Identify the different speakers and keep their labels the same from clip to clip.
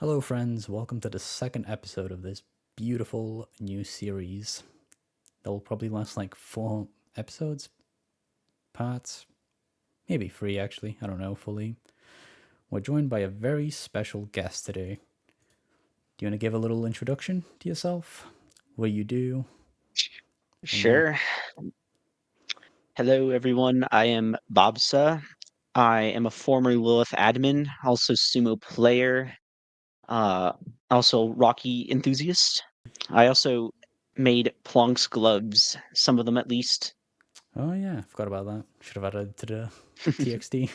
Speaker 1: Hello, friends. Welcome to the second episode of this beautiful new series that will probably last like 4 episodes, parts, maybe 3 actually. I don't know fully. We're joined by a very special guest today. Do you want to give a little introduction to yourself? What you do? And yeah.
Speaker 2: Sure. Hello, everyone. I am BOBSA. I am a former Lilith admin, also Sumo player, uh, also Rocky enthusiast. I also made Plonk's gloves, some of them at least.
Speaker 1: Oh yeah, forgot about that. Should have added to the TXT.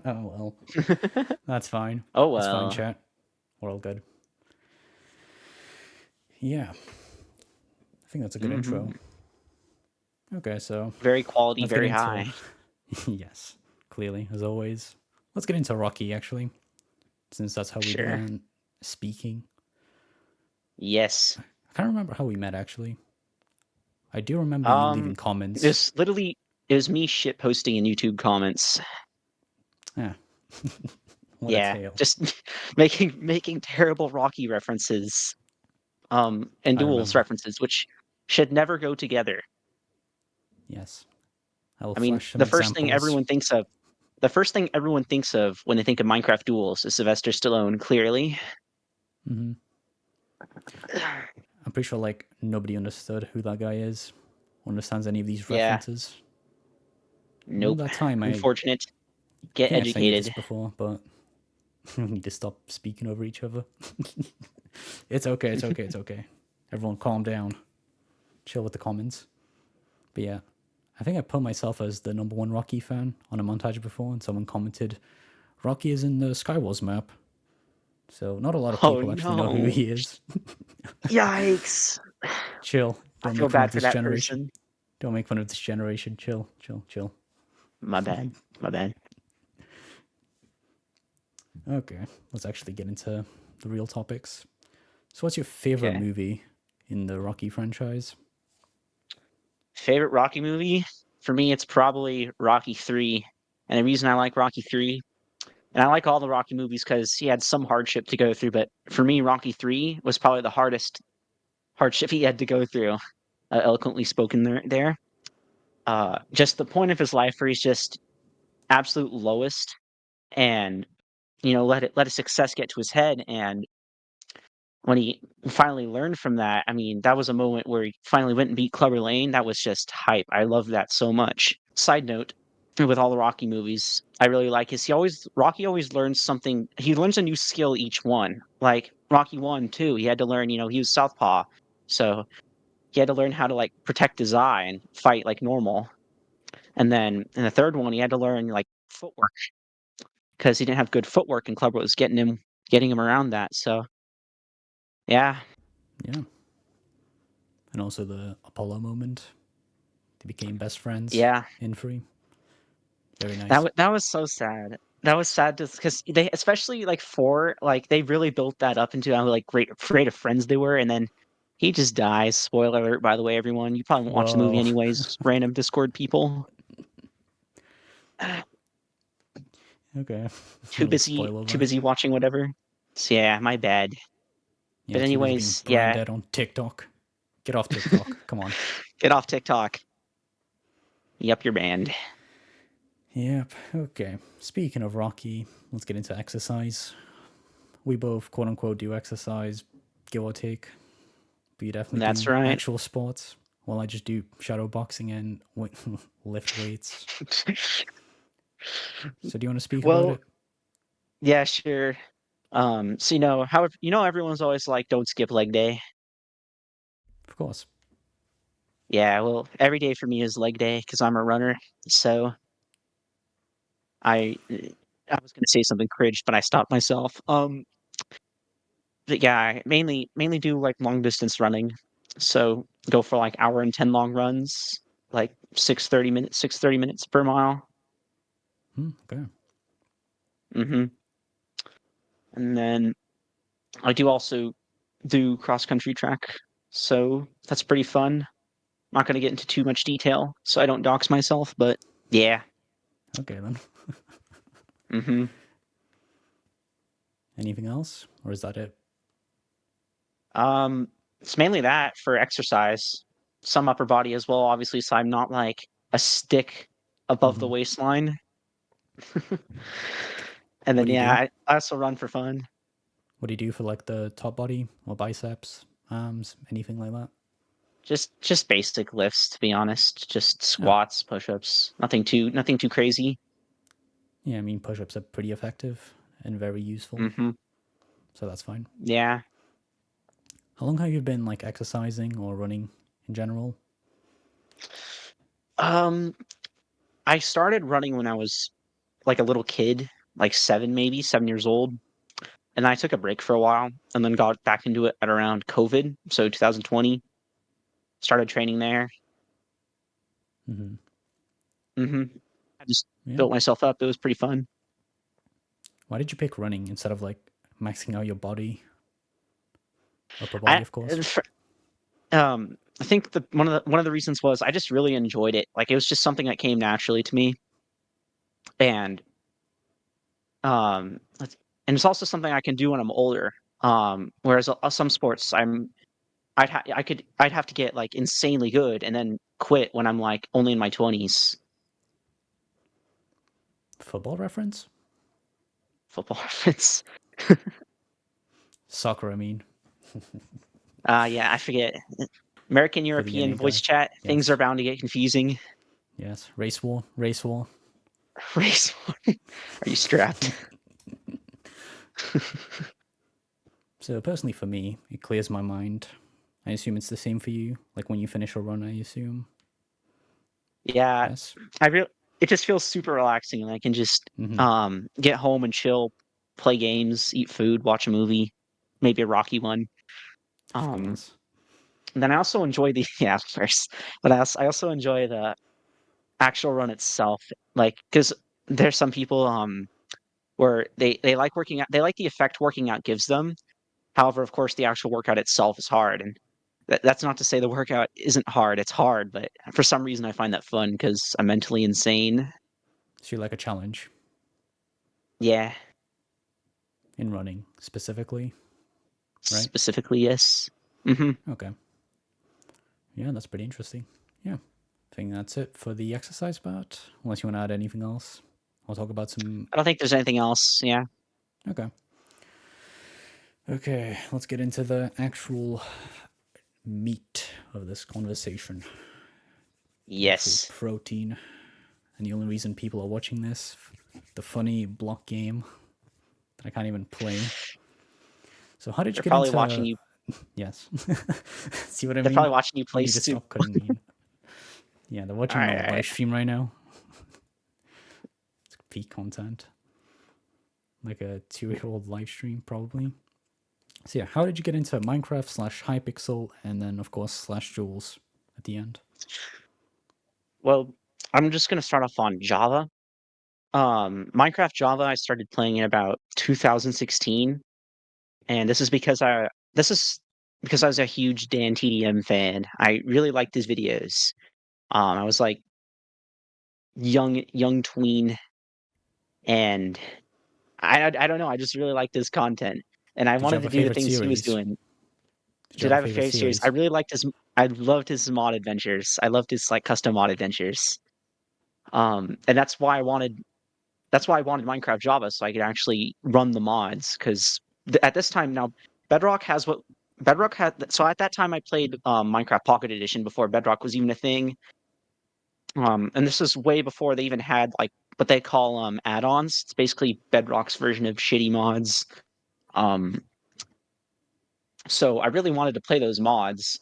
Speaker 1: Oh well, that's fine.
Speaker 2: Oh
Speaker 1: It's fine,
Speaker 2: well.
Speaker 1: chat. We're all good. Yeah, I think that's a good intro.
Speaker 2: hmm
Speaker 1: Okay, so
Speaker 2: Very quality,
Speaker 1: let's get
Speaker 2: very
Speaker 1: into
Speaker 2: high.
Speaker 1: yes, clearly, as always. Let's get into Rocky, actually, since that's how we
Speaker 2: Sure.
Speaker 1: began speaking.
Speaker 2: Yes.
Speaker 1: I can't remember how we met, actually. I do remember you
Speaker 2: Um,
Speaker 1: leaving comments.
Speaker 2: this literally is me shit posting in YouTube comments.
Speaker 1: Yeah, what a
Speaker 2: Yeah,
Speaker 1: tale.
Speaker 2: just making terrible Rocky references. And
Speaker 1: I
Speaker 2: Duels
Speaker 1: remember.
Speaker 2: references, which should never go together.
Speaker 1: Yes. I will
Speaker 2: I mean,
Speaker 1: flash some examples.
Speaker 2: the first thing everyone thinks of when they think of Minecraft Duels is Sylvester Stallone, clearly.
Speaker 1: Hmm. I'm pretty sure, like, nobody understood who that guy is, or understands any of these
Speaker 2: Yeah,
Speaker 1: references. Remember
Speaker 2: nope.
Speaker 1: that time I
Speaker 2: Unfortunate. Get
Speaker 1: think I sent you this
Speaker 2: educated.
Speaker 1: before, but we need to stop speaking over each other. It's okay, it's okay, it's okay. Everyone calm down. Chill with the comments. But yeah, I think I put myself as the number one Rocky fan on a montage before, and someone commented, Rocky is in the Skywars map. So not a lot of
Speaker 2: Oh
Speaker 1: people actually know who
Speaker 2: no.
Speaker 1: he is.
Speaker 2: Yikes.
Speaker 1: Chill.
Speaker 2: I
Speaker 1: Don't
Speaker 2: feel
Speaker 1: make fun
Speaker 2: bad
Speaker 1: of
Speaker 2: for
Speaker 1: this
Speaker 2: that
Speaker 1: generation.
Speaker 2: person.
Speaker 1: Don't make fun of this generation. Chill, chill, chill.
Speaker 2: My bad. My bad.
Speaker 1: Okay, let's actually get into the real topics. So, what's your favorite
Speaker 2: Okay.
Speaker 1: movie in the Rocky franchise?
Speaker 2: Favorite Rocky movie? For me, it's probably Rocky 3. And the reason I like Rocky 3, and I like all the Rocky movies because he had some hardship to go through, but for me, Rocky 3 was probably the hardest hardship he had to go through. Eloquently spoken there. Just the point of his life where he's just absolute lowest, and let his success get to his head, and when he finally learned from that, I mean, that was a moment where he finally went and beat Clubber Lane. That was just hype. I love that so much. Side note, with all the Rocky movies, I really like is Rocky always learns something. He learns a new skill each one. Like Rocky 1, 2, he had to learn, he was southpaw. So he had to learn how to like protect his eye and fight like normal. And then in the third one, he had to learn like footwork because he didn't have good footwork, and Clubber was getting him around that. So yeah,
Speaker 1: Yeah, and also the Apollo moment. They became best friends
Speaker 2: yeah,
Speaker 1: in Free. Very nice.
Speaker 2: that was so sad. That was sad because they, especially like four, like they really built that up into how like great of friends they were, and then he just dies. Spoiler alert, by the way, everyone. You probably won't watch the movie
Speaker 1: Whoa.
Speaker 2: anyways. Random Discord people.
Speaker 1: Okay. A
Speaker 2: Too
Speaker 1: little
Speaker 2: busy,
Speaker 1: spoiler
Speaker 2: too
Speaker 1: there.
Speaker 2: busy watching whatever. So yeah, my bad.
Speaker 1: Yeah,
Speaker 2: But
Speaker 1: too busy being
Speaker 2: anyways,
Speaker 1: brain
Speaker 2: yeah.
Speaker 1: dead on TikTok. Get off TikTok. Come on.
Speaker 2: Get off TikTok. Yep, you're banned.
Speaker 1: Yep. Okay. Speaking of Rocky, let's get into exercise. We both, quote unquote, do exercise, give or take. But you definitely
Speaker 2: That's
Speaker 1: do
Speaker 2: right.
Speaker 1: actual sports. While I just do shadow boxing and lift weights. So do you want to speak about
Speaker 2: Well,
Speaker 1: it?
Speaker 2: yeah, sure. So everyone's always like, don't skip leg day.
Speaker 1: Of course.
Speaker 2: Yeah, well, every day for me is leg day because I'm a runner. So I was gonna say something cringe, but I stopped myself. But yeah, I mainly do like long distance running. So go for like hour and 10 long runs, like 6:30 minutes per mile.
Speaker 1: Okay.
Speaker 2: hmm And then I do also do cross country track. So that's pretty fun. Not gonna get into too much detail so I don't dox myself, but yeah.
Speaker 1: Okay then.
Speaker 2: hmm
Speaker 1: Anything else, or is that it?
Speaker 2: It's mainly that for exercise, some upper body as well, obviously, so I'm not like a stick above the
Speaker 1: Hmm.
Speaker 2: waistline. And
Speaker 1: What
Speaker 2: then
Speaker 1: do you
Speaker 2: yeah,
Speaker 1: do?
Speaker 2: I also run for fun.
Speaker 1: What do you do for like the top body or biceps, arms, anything like that?
Speaker 2: Just basic lifts, to be honest. Just
Speaker 1: Oh,
Speaker 2: squats, push-ups. Nothing too crazy.
Speaker 1: yeah. I mean, push-ups are pretty effective and very useful,
Speaker 2: Hmm.
Speaker 1: so that's fine.
Speaker 2: Yeah.
Speaker 1: How long have you been like exercising or running in general?
Speaker 2: Um, I started running when I was like a little kid, like seven, maybe 7 years old. And I took a break for a while and then got back into it at around COVID. So 2020, started training there.
Speaker 1: Hmm.
Speaker 2: Hmm. I just
Speaker 1: Yeah.
Speaker 2: built myself up. It was pretty fun.
Speaker 1: Why did you pick running instead of like maxing out your body, upper body, of course?
Speaker 2: I think the one of the reasons was I just really enjoyed it. Like it was just something that came naturally to me, and let's- and it's also something I can do when I'm older. Whereas some sports, I'd have to get like insanely good and then quit when I'm like only in my 20s.
Speaker 1: Football reference?
Speaker 2: Football reference.
Speaker 1: Soccer, I mean,
Speaker 2: Yeah, I forget. American
Speaker 1: for the
Speaker 2: European
Speaker 1: NA
Speaker 2: voice
Speaker 1: guys.
Speaker 2: chat. Things are
Speaker 1: Yes,
Speaker 2: bound to get confusing.
Speaker 1: yes. Race war, race war.
Speaker 2: Race. Are you strapped?
Speaker 1: So personally, for me, it clears my mind. I assume it's the same for you. Like when you finish a run, I assume.
Speaker 2: Yeah,
Speaker 1: Yes.
Speaker 2: I real it just feels super relaxing, and I can just
Speaker 1: Mm-hmm.
Speaker 2: get home and chill, play games, eat food, watch a movie, maybe a Rocky one.
Speaker 1: Of
Speaker 2: Um,
Speaker 1: course.
Speaker 2: and then I also enjoy the yeah, of course, but I also enjoy the actual run itself, like because there's some people where they like working out, they like the effect working out gives them. However, of course, the actual workout itself is hard, and that's not to say the workout isn't hard. It's hard, but for some reason I find that fun because I'm mentally insane.
Speaker 1: So you like a challenge
Speaker 2: Yeah.
Speaker 1: in running specifically, right?
Speaker 2: Specifically, yes. Mhm.
Speaker 1: Okay. Yeah, that's pretty interesting. Yeah. I think that's it for the exercise part. Unless you want to add anything else, I'll talk about some.
Speaker 2: I don't think there's anything else, yeah.
Speaker 1: Okay. Okay, let's get into the actual meat of this conversation. The actual
Speaker 2: Yes.
Speaker 1: protein. And the only reason people are watching this, the funny block game that I can't even play. So how did you
Speaker 2: They're
Speaker 1: get
Speaker 2: probably watching
Speaker 1: into?
Speaker 2: you
Speaker 1: Yes. See what I
Speaker 2: they're
Speaker 1: mean?
Speaker 2: probably watching you
Speaker 1: You
Speaker 2: play
Speaker 1: need to
Speaker 2: Sumo.
Speaker 1: stop cutting me in. Yeah, they're watching
Speaker 2: Alright,
Speaker 1: our
Speaker 2: alright.
Speaker 1: live stream right now. It's peak content, like a 2-year-old live stream probably. So yeah, how did you get into Minecraft slash Hypixel and then of course slash Duels at the end?
Speaker 2: Well, I'm just gonna start off on Java. Minecraft Java, I started playing in about 2016, and this is because I was a huge Dan TDM fan. I really liked his videos. I was like young tween, and I don't know, I just really liked his content, and I
Speaker 1: Did you
Speaker 2: wanted
Speaker 1: have
Speaker 2: to
Speaker 1: a
Speaker 2: do the
Speaker 1: favorite
Speaker 2: things he was
Speaker 1: series?
Speaker 2: doing.
Speaker 1: Did you
Speaker 2: Did
Speaker 1: have
Speaker 2: I
Speaker 1: a
Speaker 2: have a
Speaker 1: favorite
Speaker 2: favorite series? I
Speaker 1: series?
Speaker 2: really liked his I loved his mod adventures. I loved his, like, custom mod adventures. And that's why I wanted Minecraft Java, so I could actually run the mods, 'cause at this time now, Bedrock has what Bedrock had so at that time I played, Minecraft Pocket Edition before Bedrock was even a thing, and this is way before they even had, like, what they call, add-ons. It's basically Bedrock's version of shitty mods. Um, so I really wanted to play those mods,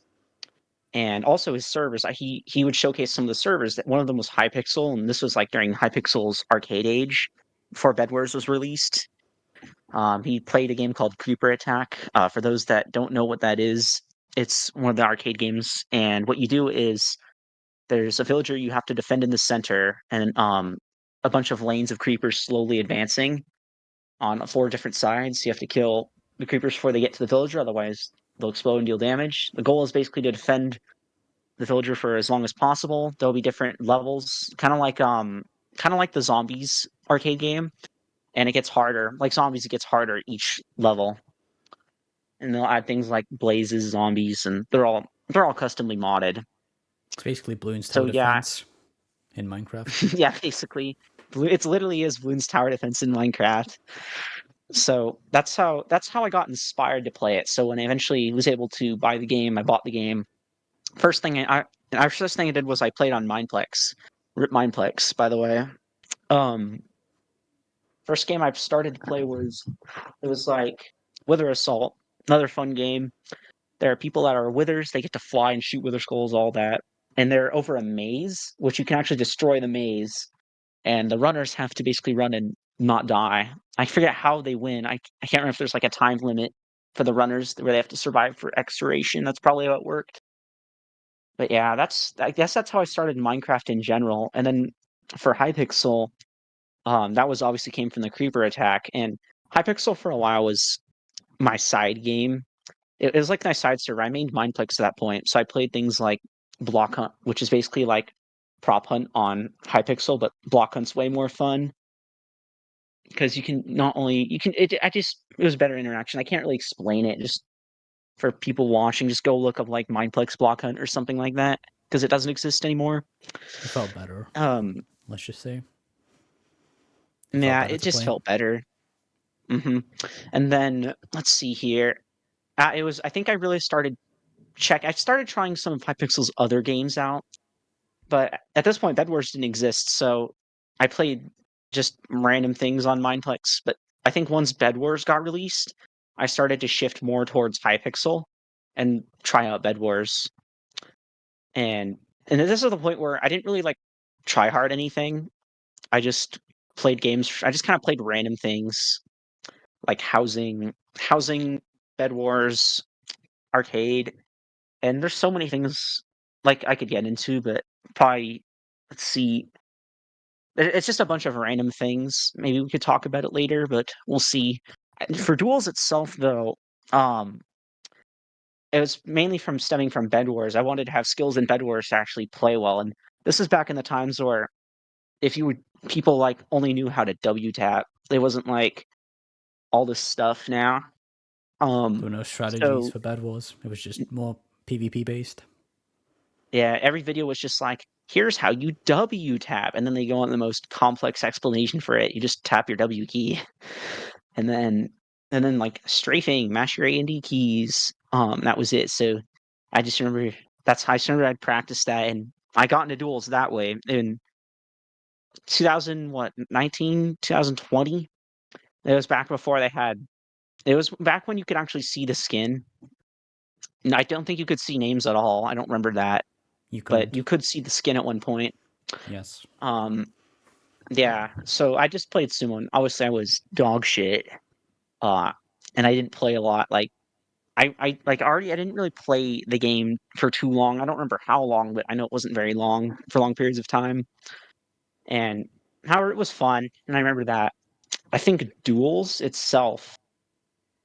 Speaker 2: and also his servers. He would showcase some of the servers. That one of them was Hypixel, and this was like during Hypixel's arcade age, before Bed Wars was released. He played a game called Creeper Attack. For those that don't know what that is, it's one of the arcade games, and what you do is there's a villager you have to defend in the center, and a bunch of lanes of creepers slowly advancing on four different sides. You have to kill the creepers before they get to the villager, otherwise they'll explode and deal damage. The goal is basically to defend the villager for as long as possible. There'll be different levels, kind of like the zombies arcade game, and it gets harder. Like zombies, it gets harder each level, and they'll add things like blazes, zombies, and they're all customly modded.
Speaker 1: It's basically Bloons
Speaker 2: So
Speaker 1: Tower
Speaker 2: yeah,
Speaker 1: Defense in Minecraft.
Speaker 2: yeah, basically, it's literally is Bloons Tower Defense in Minecraft. So that's how I got inspired to play it. So when I eventually was able to buy the game, I bought the game. First thing I did was I played on Mineplex. Rip Mineplex, by the way. Um, First game I started to play was like Wither Assault, another fun game. There are people that are withers, they get to fly and shoot wither skulls, all that. And they're over a maze, which you can actually destroy the maze, and the runners have to basically run and not die. I forget how they win. I can't remember if there's like a time limit for the runners where they have to survive for X duration. That's probably how it worked. But yeah, I guess that's how I started Minecraft in general. And then for Hypixel, that was obviously came from the creeper attack. And Hypixel for a while was my side game. It was like my side server. I made Mineplex at that point, so I played things like Block Hunt, which is basically like Prop Hunt on Hypixel, but Block Hunt's way more fun because you can not only you can it was better interaction. I can't really explain it. Just for people watching, just go look up like Mineplex Block Hunt or something like that because it doesn't exist anymore.
Speaker 1: It felt better,
Speaker 2: Um,
Speaker 1: let's just say. It felt
Speaker 2: yeah,
Speaker 1: better
Speaker 2: it
Speaker 1: to
Speaker 2: just
Speaker 1: play.
Speaker 2: felt better. hmm And then let's see here. It was I think I really started I started trying some of Hypixel's other games out, but at this point, Bed Wars didn't exist, so I played just random things on Mineplex. But I think once Bed Wars got released, I started to shift more towards Hypixel and try out Bed Wars. And this is the point where I didn't really like try hard anything. I just played games. I just kind of played random things like housing, Bed Wars, arcade, and there's so many things like I could get into, but probably let's see. It's just a bunch of random things. Maybe we could talk about it later, but we'll see. For Duels itself, though, um, it was mainly from stemming from Bed Wars. I wanted to have skills in Bed Wars to actually play well, and this is back in the times where if you would people like only knew how to W tap. There wasn't like all this stuff now.
Speaker 1: There were no strategies
Speaker 2: So
Speaker 1: for Bed Wars. It was just more PvP based.
Speaker 2: yeah, every video was just like, here's how you W tap, and then they go on the most complex explanation for it. You just tap your W key, and then like strafing, mash your A and D keys. That was it. So I just remember I just remember I'd practice that, and I got into duels that way in 2000 what 19 2020. It was back before they had. It was back when you could actually see the skin. And I don't think you could see names at all. I don't remember that,
Speaker 1: You
Speaker 2: but
Speaker 1: couldn't.
Speaker 2: you could see the skin at one point.
Speaker 1: Yes.
Speaker 2: Um, Yeah, so I just played Sumo, and obviously I was dog shit. Uh, and I didn't play a lot. Like I like already I didn't really play the game for too long. I don't remember how long, but I know it wasn't very long for long periods of time. And however, it was fun, and I remember that. I think Duels itself,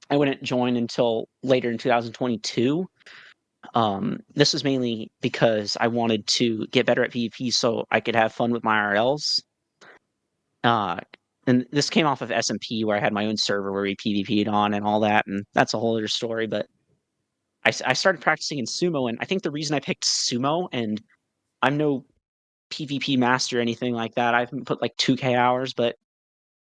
Speaker 2: I wouldn't join until later in 2022. This was mainly because I wanted to get better at PvP so I could have fun with my IRLs. Uh, and this came off of SMP where I had my own server where we PvP'd on and all that, and that's a whole other story. But I started practicing in Sumo, and I think the reason I picked Sumo, and I'm no PvP master or anything like that. I haven't put like 2K hours, but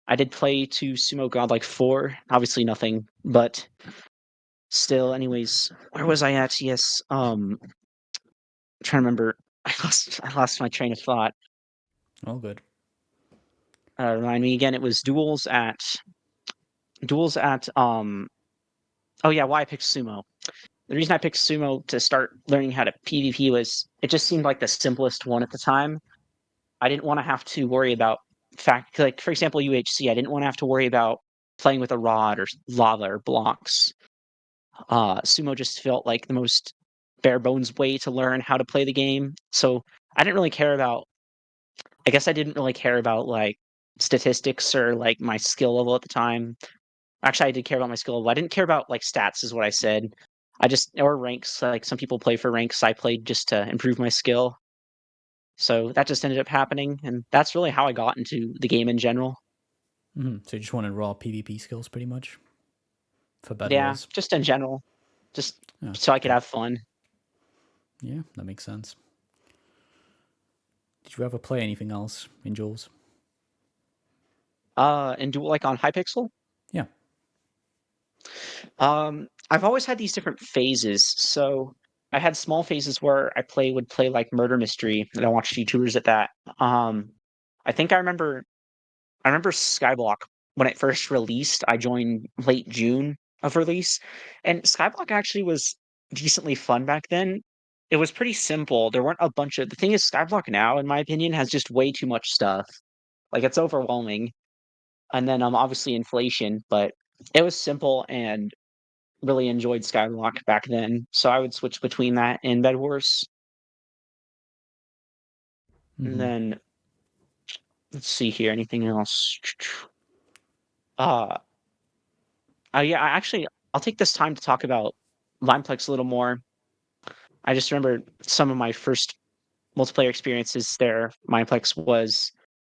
Speaker 2: I did play to Sumo God like 4. Obviously nothing, but still. Anyways, where was I at? Yes, I'm trying to remember. I lost my train of thought.
Speaker 1: All good.
Speaker 2: Remind me again. It was duels at Oh yeah, why I picked Sumo. The reason I picked Sumo to start learning how to PvP was it just seemed like the simplest one at the time. I didn't want to have to worry about like for example UHC. I didn't want to have to worry about playing with a rod or lava or blocks. Sumo just felt like the most bare bones way to learn how to play the game. So I didn't really care about. I guess I didn't really care about like statistics or like my skill level at the time. Actually, I did care about my skill level. I didn't care about like stats, is what I said. I just or ranks. Like some people play for ranks. I played just to improve my skill. So that just ended up happening, and that's really how I got into the game in general.
Speaker 1: So you just wanted raw PvP skills, pretty much, for Bed
Speaker 2: Yeah,
Speaker 1: Wars.
Speaker 2: just in general, just
Speaker 1: Oh,
Speaker 2: so I could
Speaker 1: okay.
Speaker 2: have fun.
Speaker 1: Yeah, that makes sense. Did you ever play anything else in Duels?
Speaker 2: And do like on Hypixel.
Speaker 1: Yeah.
Speaker 2: I've always had these different phases. So I had small phases where would play like murder mystery, and I watched YouTubers at that. Um, I think I remember Skyblock when it first released. I joined late June of release, and Skyblock actually was decently fun back then. It was pretty simple. There weren't a bunch of the thing is Skyblock now, in my opinion, has just way too much stuff. Like it's overwhelming. And then obviously inflation, but it was simple and really enjoyed Skyblock back then. So I would switch between that and Bed Wars. And
Speaker 1: Mm-hmm.
Speaker 2: then let's see here, anything else? Uh yeah, I'll take this time to talk about Lineplex a little more. I just remember some of my first multiplayer experiences there. Mineplex was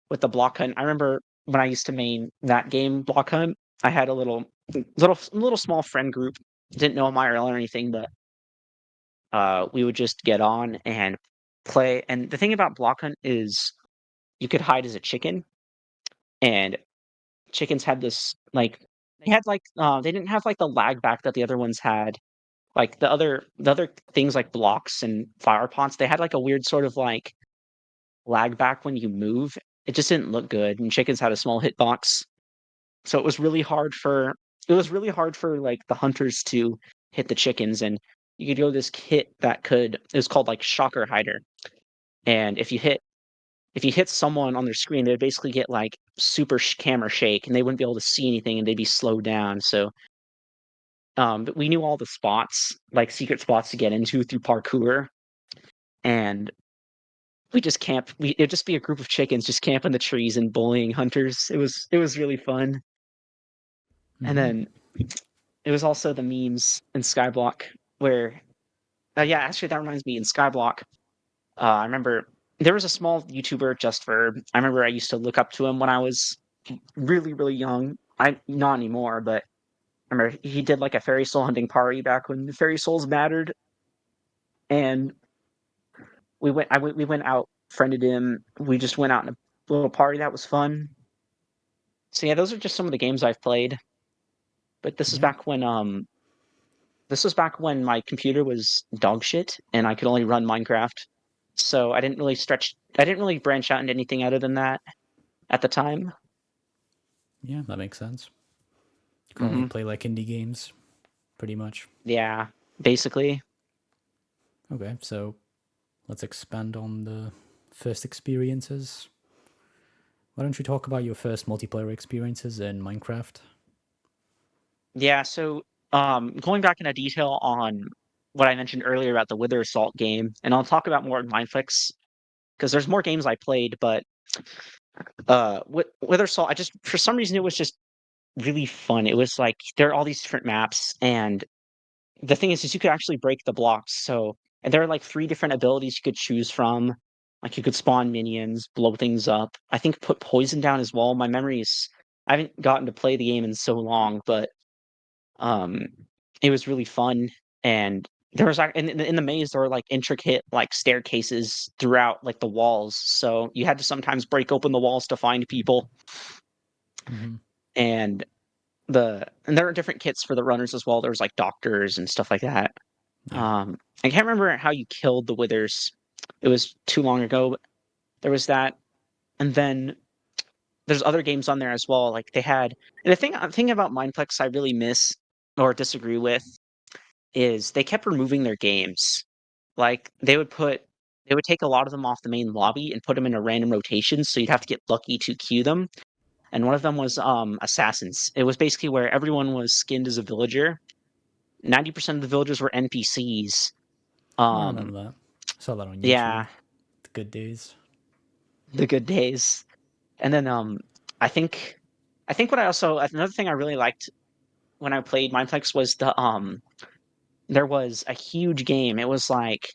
Speaker 2: with the block hunt. I remember when I used to main that game, block hunt. I had a little small friend group. Didn't know them IRL or anything, but we would just get on and play. And the thing about block hunt is you could hide as a chicken, and chickens had this like they didn't have like the lag back that the other ones had. Like the other things like blocks and flower pots, they had like a weird sort of like lag back when you move. It just didn't look good, and chickens had a small hitbox, so it was really hard for like the hunters to hit the chickens. And you could go this kit that could it was called like Shocker Hider, and if you hit someone on their screen, they'd basically get like super camera shake, and they wouldn't be able to see anything, and they'd be slowed down. So, but we knew all the spots, like secret spots to get into through parkour, and we just camp. It'd just be a group of chickens just camping the trees and bullying hunters. It was really fun. And
Speaker 1: Mm-hmm.
Speaker 2: then it was also the memes in Skyblock where, yeah, actually that reminds me in Skyblock. I remember there was a small YouTuber, Just Verb. I remember I used to look up to him when I was really young. I not anymore, but I remember he did like a fairy soul hunting party back when the fairy souls mattered, and we went out, friended him. We just went out in a little party that was fun. So yeah, those are just some of the games I've played. But
Speaker 1: Yeah.
Speaker 2: this was back when my computer was dog shit and I could only run Minecraft. So I didn't really branch out into anything other than that at the time.
Speaker 1: Yeah, that makes sense. You can only
Speaker 2: Hmm.
Speaker 1: play like indie games, pretty much.
Speaker 2: Yeah, basically.
Speaker 1: Okay, so let's expand on the first experiences. Why don't you talk about your first multiplayer experiences in Minecraft?
Speaker 2: Yeah, so going back into detail on what I mentioned earlier about the Wither Assault game, and I'll talk about more in Mindflix because there's more games I played, but Wither Assault, I just for some reason it was just really fun. It was like there are all these different maps, and the thing is you could actually break the blocks. So, and there are like three different abilities you could choose from. Like you could spawn minions, blow things up. I think put poison down as well. My memories, I haven't gotten to play the game in so long, but um, it was really fun. And there was in the maze there were like intricate like staircases throughout like the walls. So you had to sometimes break open the walls to find people.
Speaker 1: Mm-hmm.
Speaker 2: And and there are different kits for the runners as well. There was like doctors and stuff like that.
Speaker 1: Yeah.
Speaker 2: I can't remember how you killed the withers. It was too long ago, but there was that. And then there's other games on there as well. Like they had, and the thing about Mineplex I really miss or disagree with is they kept removing their games. Like they would take a lot of them off the main lobby and put them in a random rotation, so you'd have to get lucky to queue them. And one of them was Assassins. It was basically where everyone was skinned as a villager. 90% of the villagers were NPCs.
Speaker 1: I
Speaker 2: Um,
Speaker 1: remember that. I saw that on YouTube.
Speaker 2: yeah,
Speaker 1: The good days.
Speaker 2: the good days. And then I think what I also another thing I really liked when I played Mineplex was there was a huge game. It was like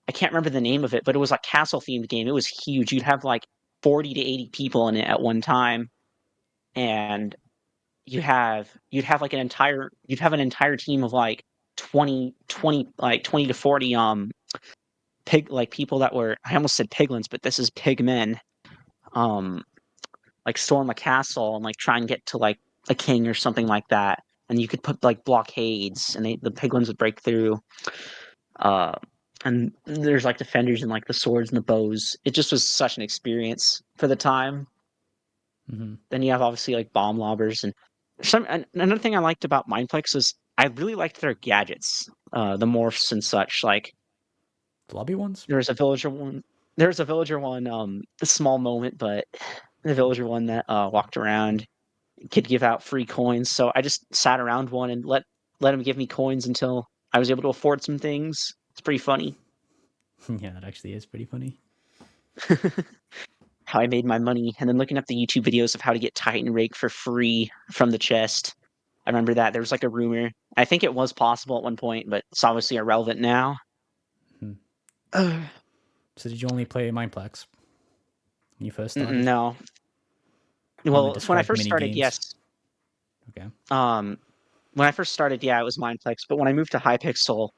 Speaker 2: I can't remember the name of it, but it was like castle themed game. It was huge. You'd have like 40 to 80 people in it at one time. and you'd have like an entire team of like 20 to 40 people that were, I almost said piglins, but this is pigmen, um like storm a castle and like try and get to like a king or something like that. And you could put like blockades, and the piglins would break through. Uh, and there's like defenders and like the swords and the bows. It just was such an experience for the time.
Speaker 1: Mm-hmm.
Speaker 2: Then you have obviously like bomb lobbers and another thing I liked about Mindplex was I really liked their gadgets, the morphs and such. Like
Speaker 1: The lobby ones?
Speaker 2: there was a villager one. There's a villager one, a small moment, but the villager one that walked around could give out free coins. So I just sat around one and let him give me coins until I was able to afford some things. It's pretty funny.
Speaker 1: Yeah, that actually is pretty funny.
Speaker 2: How I made my money, and then looking up the YouTube videos of how to get Titan Rake for free from the chest. I remember that there was like a rumor. I think it was possible at one point, but it's obviously irrelevant now.
Speaker 1: Hmm.
Speaker 2: Ugh.
Speaker 1: So did you only play Mineplex when you first started?
Speaker 2: No.
Speaker 1: Only
Speaker 2: Well, when I
Speaker 1: described
Speaker 2: first
Speaker 1: mini
Speaker 2: started,
Speaker 1: games.
Speaker 2: yes.
Speaker 1: Okay.
Speaker 2: When I first started, yeah, it was Mindplex. But when I moved to Hypixel,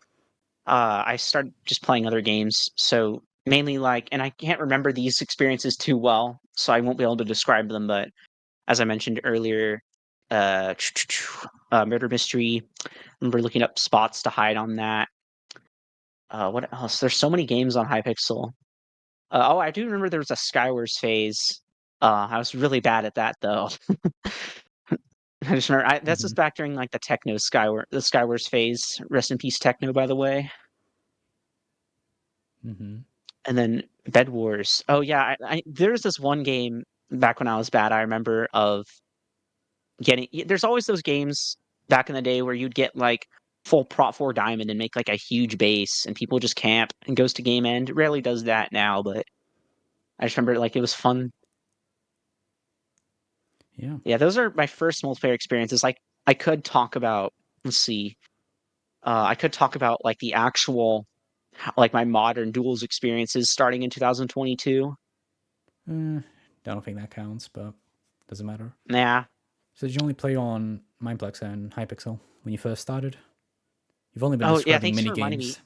Speaker 2: I started just playing other games. So mainly like, and I can't remember these experiences too well, so I won't be able to describe them. But as I mentioned earlier, uh, murder mystery. I remember looking up spots to hide on that. What else? There's so many games on Hypixel. Oh, I do remember there was a Skywars phase. I was really bad at that though. I just remember that's
Speaker 1: Mm-hmm.
Speaker 2: just back during like the the Skywars phase. Rest in peace, Techno, by the way.
Speaker 1: Mm-hmm.
Speaker 2: And then Bed Wars. Oh yeah, there's this one game back when I was bad. I remember of getting. There's always those games back in the day where you'd get like full Prot 4 diamond and make like a huge base, and people just camp and goes to game end. Rarely does that now, but I just remember like it was fun.
Speaker 1: Yeah.
Speaker 2: Yeah, those are my first multiplayer experiences. Like I could talk about. Let's see. I could talk about like the actual, like my modern duels experiences starting in 2022.
Speaker 1: I don't think that counts, but doesn't matter.
Speaker 2: Nah.
Speaker 1: So did you only play on Mineplex and Hypixel when you first started? You've only been
Speaker 2: Oh yeah,
Speaker 1: describing
Speaker 2: thanks
Speaker 1: mini
Speaker 2: for reminding me.
Speaker 1: games